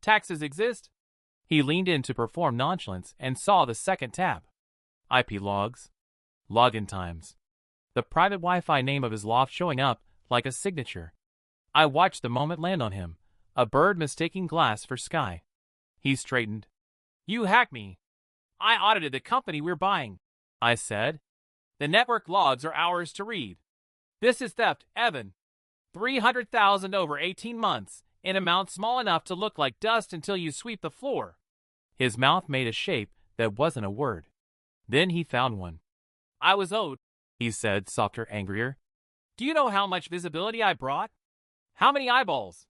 Speaker 1: Taxes exist." He leaned in to perform nonchalance and saw the second tab. IP logs. Login times. The private Wi-Fi name of his loft showing up like a signature. I watched the moment land on him, a bird mistaking glass for sky. He straightened. "You hacked me. I audited the company we're buying," I said. "The network logs are ours to read. This is theft, Evan. 300,000 over 18 months, in amount small enough to look like dust until you sweep the floor." His mouth made a shape that wasn't a word. Then he found one. "I was owed," he said, softer, angrier. "Do you know how much visibility I brought? How many eyeballs?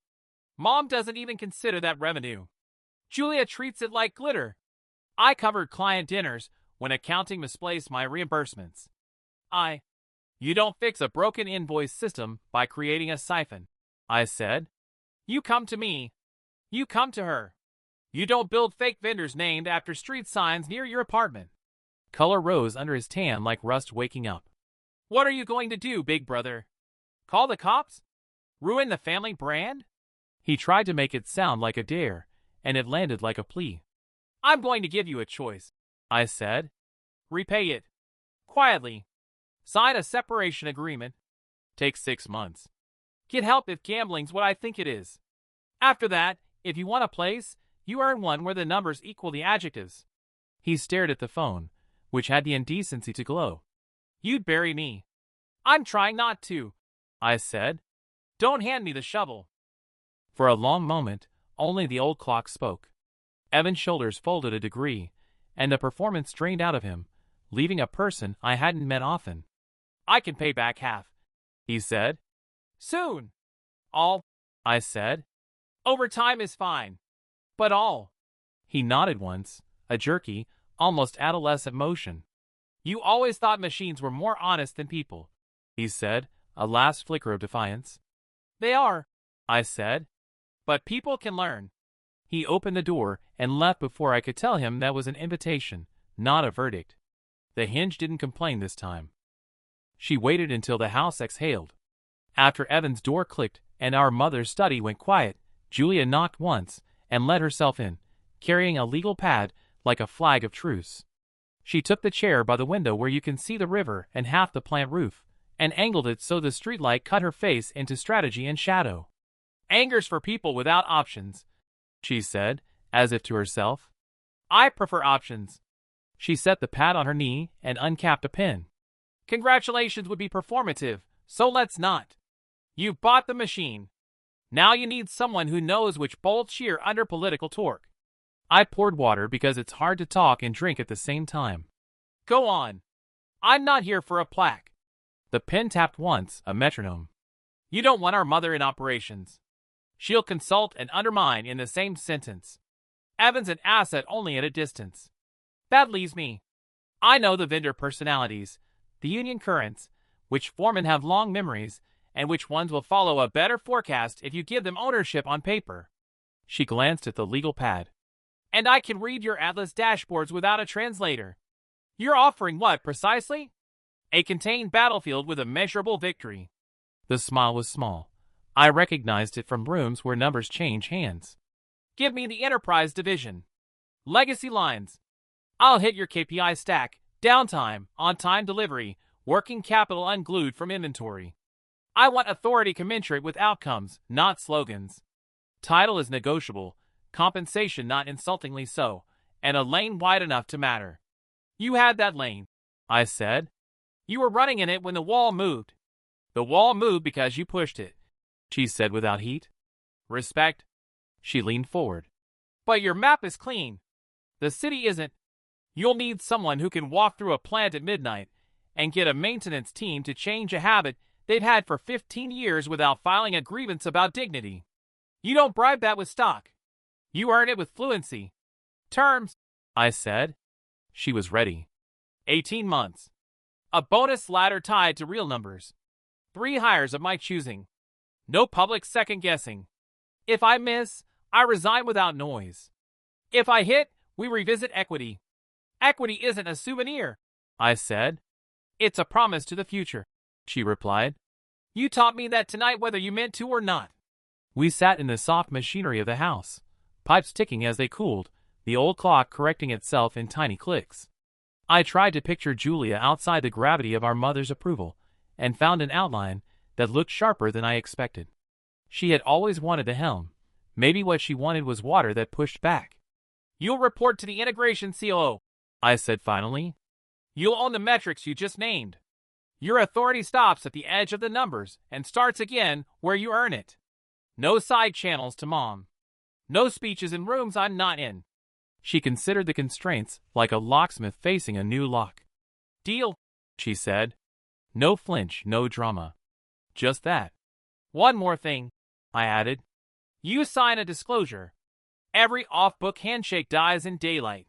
Speaker 1: Mom doesn't even consider that revenue. Julia treats it like glitter. I covered client dinners when accounting misplaced my reimbursements. You don't fix a broken invoice system by creating a siphon," I said. "You come to me. You come to her. You don't build fake vendors named after street signs near your apartment." Color rose under his tan like rust waking up. "What are you going to do, big brother? Call the cops? Ruin the family brand?" He tried to make it sound like a dare, and it landed like a plea. "I'm going to give you a choice," I said. "Repay it. Quietly. Sign a separation agreement. Take 6 months. Get help if gambling's what I think it is. After that, if you want a place, you earn one where the numbers equal the adjectives." He stared at the phone, which had the indecency to glow. "You'd bury me." "I'm trying not to," I said. "Don't hand me the shovel." For a long moment, only the old clock spoke. Evan's shoulders folded a degree, and the performance drained out of him, leaving a person I hadn't met often. "I can pay back half," he said. "Soon." "All," I said. "Overtime is fine. But all." He nodded once, a jerky, almost adolescent motion. "You always thought machines were more honest than people," he said, a last flicker of defiance. "They are," I said. "But people can learn." He opened the door and left before I could tell him that was an invitation, not a verdict. The hinge didn't complain this time. She waited until the house exhaled. After Evan's door clicked and our mother's study went quiet, Julia knocked once and let herself in, carrying a legal pad like a flag of truce. She took the chair by the window where you can see the river and half the plant roof, and angled it so the streetlight cut her face into strategy and shadow. Anger's for people without options, she said, as if to herself. I prefer options. She set the pad on her knee and uncapped a pin. Congratulations would be performative, so let's not. You bought the machine. Now you need someone who knows which bolts shear under political torque. I poured water because it's hard to talk and drink at the same time. Go on. I'm not here for a plaque. The pen tapped once, a metronome. You don't want our mother in operations. She'll consult and undermine in the same sentence. Evan's an asset only at a distance. That leaves me. I know the vendor personalities, the union currents, which foremen have long memories, and which ones will follow a better forecast if you give them ownership on paper. She glanced at the legal pad. And I can read your Atlas dashboards without a translator. You're offering what, precisely? A contained battlefield with a measurable victory. The smile was small. I recognized it from rooms where numbers change hands. Give me the enterprise division. Legacy lines. I'll hit your KPI stack, downtime, on-time delivery, working capital unglued from inventory. I want authority commensurate with outcomes, not slogans. Title is negotiable, compensation not insultingly so, and a lane wide enough to matter. You had that lane, I said. You were running in it when the wall moved. The wall moved because you pushed it, she said without heat. Respect. She leaned forward. But your map is clean. The city isn't. You'll need someone who can walk through a plant at midnight and get a maintenance team to change a habit they've had for 15 years without filing a grievance about dignity. You don't bribe that with stock. You earn it with fluency. Terms, I said. She was ready. 18 months. A bonus ladder tied to real numbers. 3 hires of my choosing. No public second-guessing. If I miss, I resign without noise. If I hit, we revisit equity. Equity isn't a souvenir, I said. It's a promise to the future, she replied. You taught me that tonight whether you meant to or not. We sat in the soft machinery of the house, pipes ticking as they cooled, the old clock correcting itself in tiny clicks. I tried to picture Julia outside the gravity of our mother's approval, and found an outline that looked sharper than I expected. She had always wanted a helm. Maybe what she wanted was water that pushed back. You'll report to the integration COO, I said finally. You'll own the metrics you just named. Your authority stops at the edge of the numbers and starts again where you earn it. No side channels to mom. No speeches in rooms I'm not in. She considered the constraints like a locksmith facing a new lock. Deal, she said. No flinch, no drama. Just that. One more thing, I added. You sign a disclosure. Every off-book handshake dies in daylight.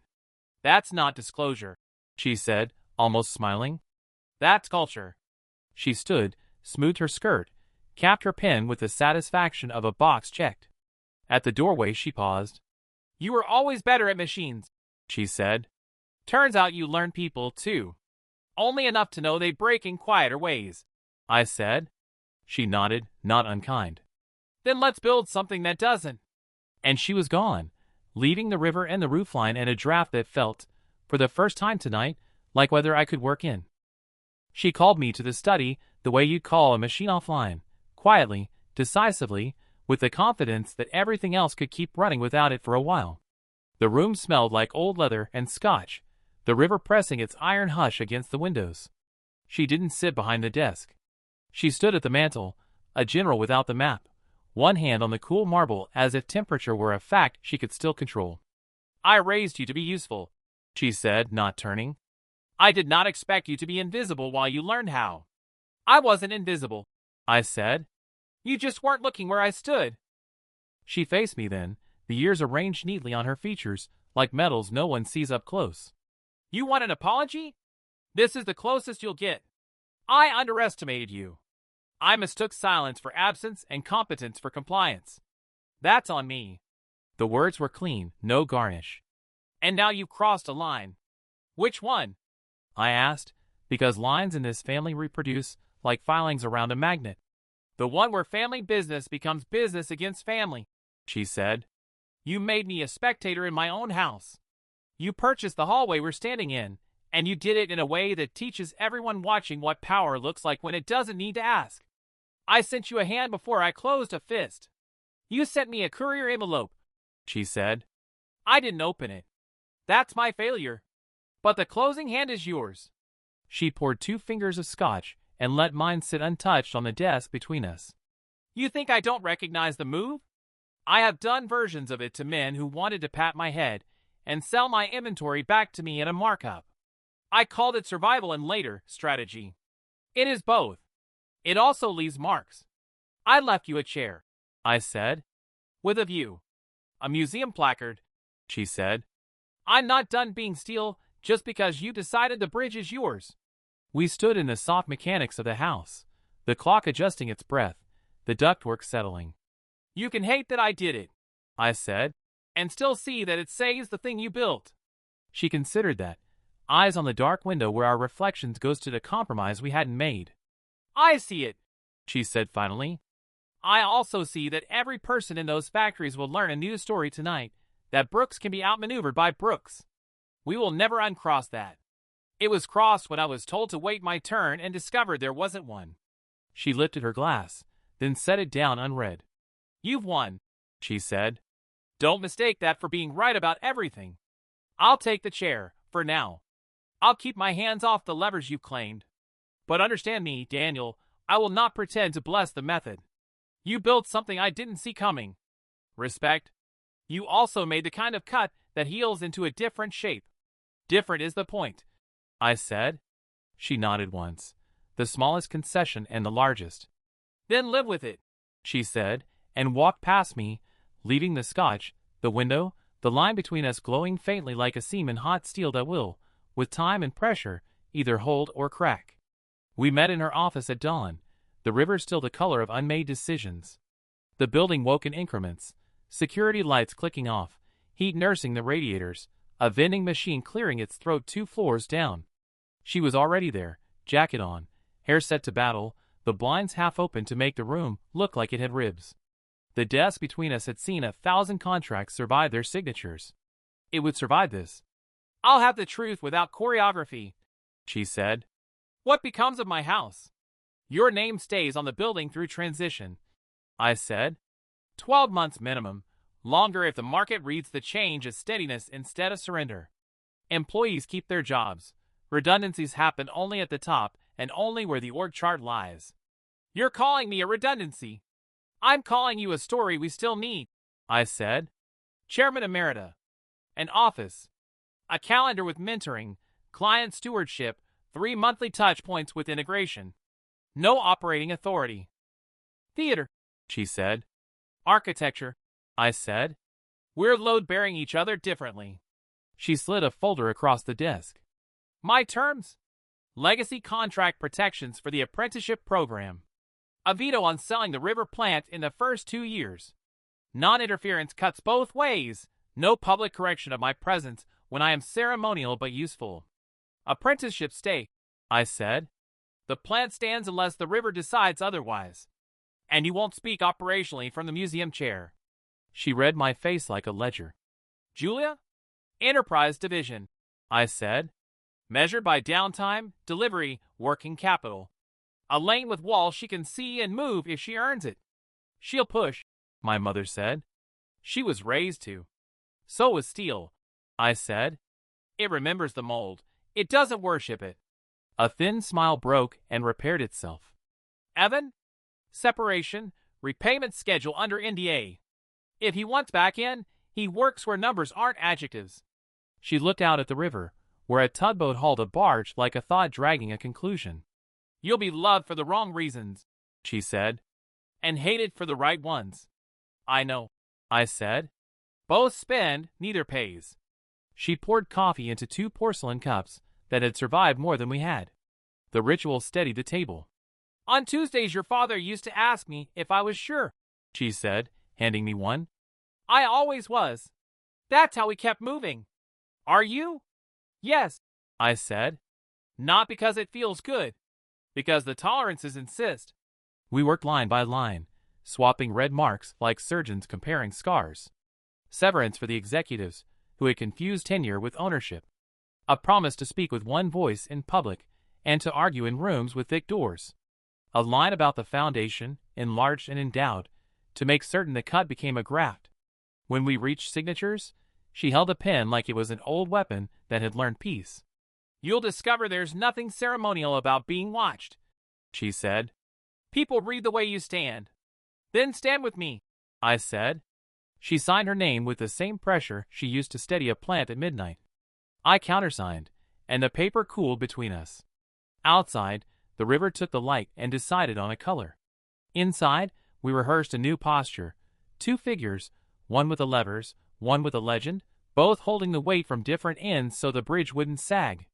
Speaker 1: That's not disclosure, she said, almost smiling. That's culture. She stood, smoothed her skirt, capped her pen with the satisfaction of a box checked. At the doorway she paused. You were always better at machines, she said. Turns out you learn people, too. Only enough to know they break in quieter ways, I said. She nodded, not unkind. Then let's build something that doesn't. And she was gone, leaving the river and the roofline and a draft that felt, for the first time tonight, like weather I could work in. She called me to the study the way you'd call a machine offline, quietly, decisively, with the confidence that everything else could keep running without it for a while. The room smelled like old leather and scotch, the river pressing its iron hush against the windows. She didn't sit behind the desk. She stood at the mantel, a general without the map, one hand on the cool marble as if temperature were a fact she could still control. I raised you to be useful, she said, not turning. I did not expect you to be invisible while you learned how. I wasn't invisible, I said. You just weren't looking where I stood. She faced me then, the years arranged neatly on her features, like medals no one sees up close. You want an apology? This is the closest you'll get. I underestimated you. I mistook silence for absence and competence for compliance. That's on me. The words were clean, no garnish. And now you've crossed a line. Which one? I asked, because lines in this family reproduce like filings around a magnet. The one where family business becomes business against family, she said. You made me a spectator in my own house. You purchased the hallway we're standing in, And you did it in a way that teaches everyone watching what power looks like when it doesn't need to ask. I sent you a hand before I closed a fist. You sent me a courier envelope, she said. I didn't open it. That's my failure. But the closing hand is yours. She poured 2 fingers of scotch and let mine sit untouched on the desk between us. You think I don't recognize the move? I have done versions of it to men who wanted to pat my head and sell my inventory back to me at a markup. I called it survival and later strategy. It is both. It also leaves marks. I left you a chair, I said. With a view. A museum placard, she said. I'm not done being steel just because you decided the bridge is yours. We stood in the soft mechanics of the house, the clock adjusting its breath, the ductwork settling. You can hate that I did it, I said, and still see that it saves the thing you built. She considered that, eyes on the dark window where our reflections goes to the compromise we hadn't made. I see it, she said finally. I also see that every person in those factories will learn a new story tonight, that Brooks can be outmaneuvered by Brooks. We will never uncross that. It was crossed when I was told to wait my turn and discovered there wasn't one. She lifted her glass, then set it down unread. You've won, she said. Don't mistake that for being right about everything. I'll take the chair, for now. I'll keep my hands off the levers you've claimed. But understand me, Daniel, I will not pretend to bless the method. You built something I didn't see coming. Respect. You also made the kind of cut that heals into a different shape. Different is the point, I said. She nodded once, the smallest concession and the largest. Then live with it, she said, and walked past me, leaving the scotch, the window, the line between us glowing faintly like a seam in hot steel that will, with time and pressure, either hold or crack. We met in her office at dawn, the river still the color of unmade decisions. The building woke in increments, security lights clicking off, heat nursing the radiators, a vending machine clearing its throat 2 floors down. She was already there, jacket on, hair set to battle, the blinds half open to make the room look like it had ribs. The desk between us had seen 1,000 contracts survive their signatures. It would survive this. I'll have the truth without choreography, she said. What becomes of my house? Your name stays on the building through transition, I said. 12 months minimum, longer if the market reads the change as steadiness instead of surrender. Employees keep their jobs. Redundancies happen only at the top and only where the org chart lies. You're calling me a redundancy. I'm calling you a story we still need, I said. Chairman Emerita. An office. A calendar with mentoring, client stewardship, 3 monthly touch points with integration. No operating authority. Theater, she said. Architecture, I said. We're load-bearing each other differently. She slid a folder across the desk. My terms? Legacy contract protections for the apprenticeship program. A veto on selling the river plant in the first 2 years. Non-interference cuts both ways. No public correction of my presence when I am ceremonial but useful. Apprenticeship stay, I said. The plant stands unless the river decides otherwise. And you won't speak operationally from the museum chair. She read my face like a ledger. Julia? Enterprise division, I said. Measured by downtime, delivery, working capital. A lane with walls she can see and move if she earns it. She'll push, my mother said. She was raised to. So was steel, I said. It remembers the mold. It doesn't worship it. A thin smile broke and repaired itself. Evan? Separation, repayment schedule under NDA. If he wants back in, he works where numbers aren't adjectives. She looked out at the river, where a tugboat hauled a barge like a thought dragging a conclusion. You'll be loved for the wrong reasons, she said, and hated for the right ones. I know, I said. Both spend, neither pays. She poured coffee into 2 porcelain cups that had survived more than we had. The ritual steadied the table. On Tuesdays your father used to ask me if I was sure, she said, handing me one. I always was. That's how we kept moving. Are you? Yes, I said. Not because it feels good. Because the tolerances insist. We worked line by line, swapping red marks like surgeons comparing scars. Severance for the executives, who had confused tenure with ownership. A promise to speak with one voice in public and to argue in rooms with thick doors. A line about the foundation, enlarged and endowed, to make certain the cut became a graft. When we reached signatures, she held a pen like it was an old weapon that had learned peace. "You'll discover there's nothing ceremonial about being watched," she said. "People read the way you stand." "Then stand with me," I said. She signed her name with the same pressure she used to steady a plant at midnight. I countersigned, and the paper cooled between us. Outside, the river took the light and decided on a color. Inside, we rehearsed a new posture. 2 figures, one with the levers, one with a legend, both holding the weight from different ends so the bridge wouldn't sag.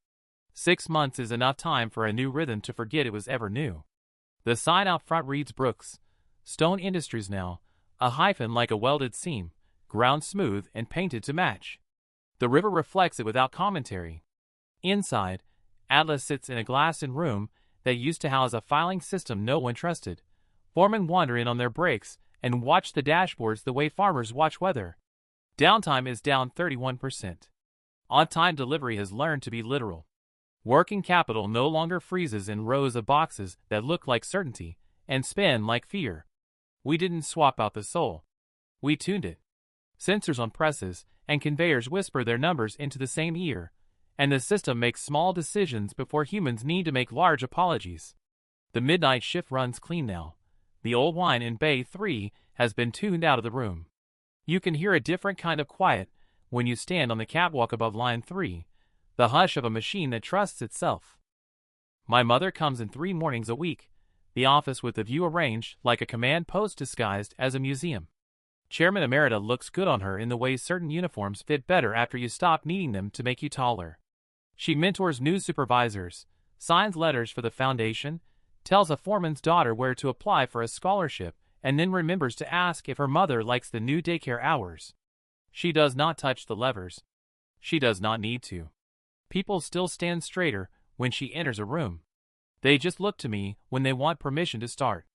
Speaker 1: 6 months is enough time for a new rhythm to forget it was ever new. The sign out front reads Brooks, Stone Industries now, a hyphen like a welded seam, ground smooth and painted to match. The river reflects it without commentary. Inside, Atlas sits in a glassed-in room that used to house a filing system no one trusted. Foremen wander in on their breaks and watch the dashboards the way farmers watch weather. Downtime is down 31%. On-time delivery has learned to be literal. Working capital no longer freezes in rows of boxes that look like certainty and spin like fear. We didn't swap out the soul. We tuned it. Sensors on presses and conveyors whisper their numbers into the same ear, and the system makes small decisions before humans need to make large apologies. The midnight shift runs clean now. The old wine in Bay 3 has been tuned out of the room. You can hear a different kind of quiet when you stand on the catwalk above line 3, the hush of a machine that trusts itself. My mother comes in 3 mornings a week, the office with the view arranged like a command post disguised as a museum. Chairman Emerita looks good on her in the way certain uniforms fit better after you stop needing them to make you taller. She mentors new supervisors, signs letters for the foundation, tells a foreman's daughter where to apply for a scholarship, and then remembers to ask if her mother likes the new daycare hours. She does not touch the levers. She does not need to. People still stand straighter when she enters a room. They just look to me when they want permission to start.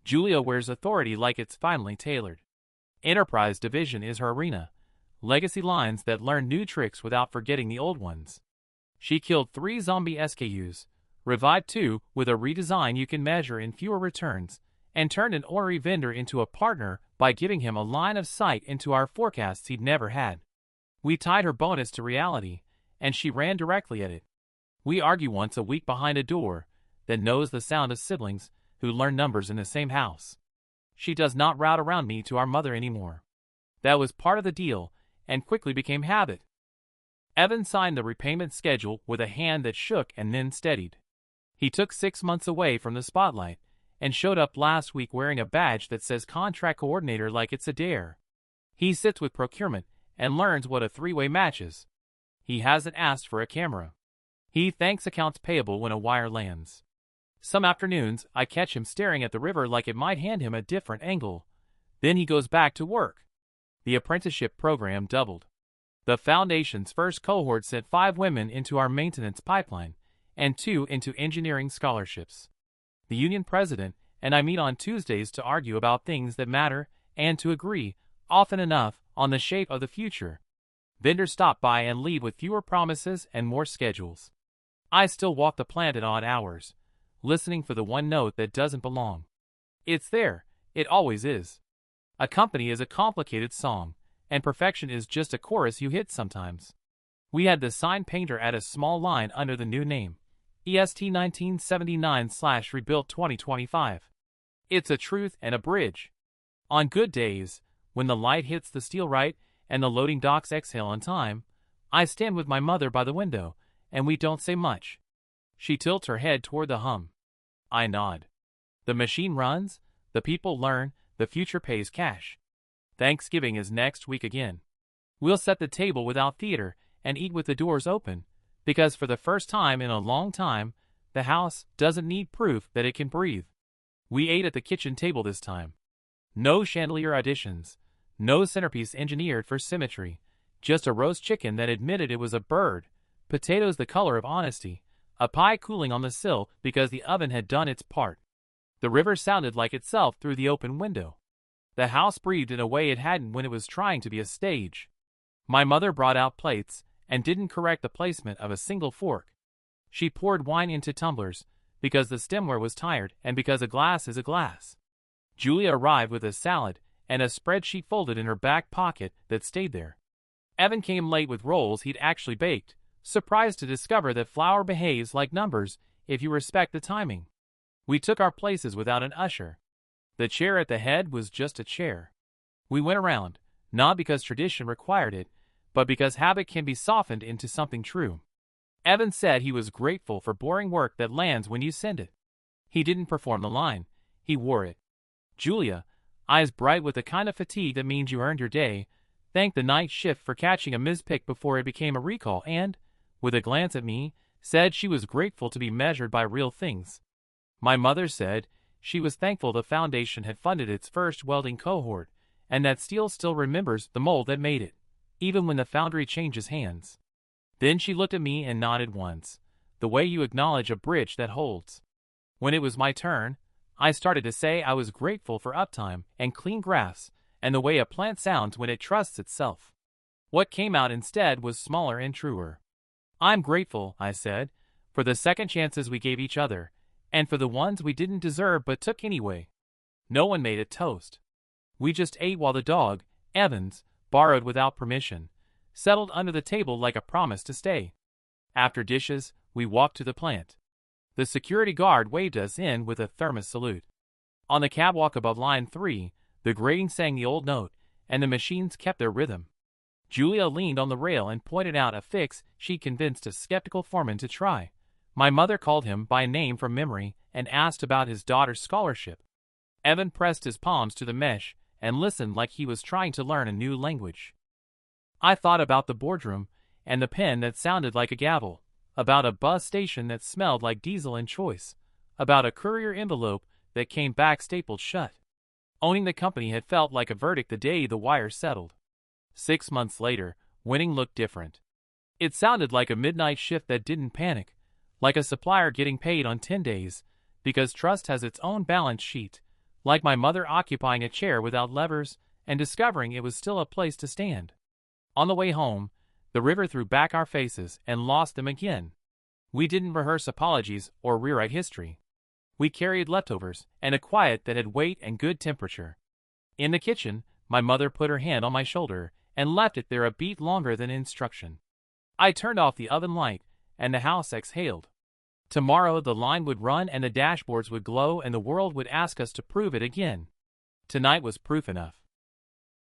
Speaker 1: Julia wears authority like it's finally tailored. Enterprise division is her arena. Legacy lines that learn new tricks without forgetting the old ones. She killed 3 zombie SKUs, revived 2 with a redesign you can measure in fewer returns, and turned an ornery vendor into a partner by giving him a line of sight into our forecasts he'd never had. We tied her bonus to reality, and she ran directly at it. We argue once a week behind a door that knows the sound of siblings who learn numbers in the same house. She does not route around me to our mother anymore. That was part of the deal and quickly became habit. Evan signed the repayment schedule with a hand that shook and then steadied. He took 6 months away from the spotlight and showed up last week wearing a badge that says contract coordinator like it's a dare. He sits with procurement and learns what a 3-way match is. He hasn't asked for a camera. He thanks accounts payable when a wire lands. Some afternoons, I catch him staring at the river like it might hand him a different angle. Then he goes back to work. The apprenticeship program doubled. The foundation's first cohort sent 5 women into our maintenance pipeline and 2 into engineering scholarships. The union president and I meet on Tuesdays to argue about things that matter and to agree, often enough, on the shape of the future. Vendors stop by and leave with fewer promises and more schedules. I still walk the plant at odd hours, listening for the one note that doesn't belong. It's there, it always is. A company is a complicated song, and perfection is just a chorus you hit sometimes. We had the sign painter add a small line under the new name, EST 1979/Rebuilt 2025. It's a truth and a bridge. On good days, when the light hits the steel right and the loading docks exhale on time, I stand with my mother by the window, and we don't say much. She tilts her head toward the hum. I nod. The machine runs, the people learn, the future pays cash. Thanksgiving is next week again. We'll set the table without theater and eat with the doors open, because for the first time in a long time, the house doesn't need proof that it can breathe. We ate at the kitchen table this time. No chandelier additions, no centerpiece engineered for symmetry, just a roast chicken that admitted it was a bird, potatoes the color of honesty, a pie cooling on the sill because the oven had done its part. The river sounded like itself through the open window. The house breathed in a way it hadn't when it was trying to be a stage. My mother brought out plates and didn't correct the placement of a single fork. She poured wine into tumblers, because the stemware was tired and because a glass is a glass. Julia arrived with a salad and a spreadsheet folded in her back pocket that stayed there. Evan came late with rolls he'd actually baked, surprised to discover that flour behaves like numbers if you respect the timing. We took our places without an usher. The chair at the head was just a chair. We went around, not because tradition required it, but because habit can be softened into something true. Evan said he was grateful for boring work that lands when you send it. He didn't perform the line, he wore it. Julia, eyes bright with the kind of fatigue that means you earned your day, thanked the night shift for catching a mispick before it became a recall and, with a glance at me, said she was grateful to be measured by real things. My mother said she was thankful the foundation had funded its first welding cohort, and that steel still remembers the mold that made it, even when the foundry changes hands. Then she looked at me and nodded once, the way you acknowledge a bridge that holds. When it was my turn, I started to say I was grateful for uptime and clean grass, and the way a plant sounds when it trusts itself. What came out instead was smaller and truer. I'm grateful, I said, for the second chances we gave each other, and for the ones we didn't deserve but took anyway. No one made a toast. We just ate while the dog, Evans, borrowed without permission, settled under the table like a promise to stay. After dishes, we walked to the plant. The security guard waved us in with a thermos salute. On the catwalk above line 3, the grating sang the old note, and the machines kept their rhythm. Julia leaned on the rail and pointed out a fix she'd convinced a skeptical foreman to try. My mother called him by name from memory and asked about his daughter's scholarship. Evan pressed his palms to the mesh and listened like he was trying to learn a new language. I thought about the boardroom and the pen that sounded like a gavel, about a bus station that smelled like diesel and choice, about a courier envelope that came back stapled shut. Owning the company had felt like a verdict the day the wire settled. 6 months later, winning looked different. It sounded like a midnight shift that didn't panic, like a supplier getting paid on 10 days, because trust has its own balance sheet, like my mother occupying a chair without levers and discovering it was still a place to stand. On the way home, the river threw back our faces and lost them again. We didn't rehearse apologies or rewrite history. We carried leftovers and a quiet that had weight and good temperature. In the kitchen, my mother put her hand on my shoulder and left it there a beat longer than instruction. I turned off the oven light, and the house exhaled. Tomorrow the line would run and the dashboards would glow and the world would ask us to prove it again. Tonight was proof enough.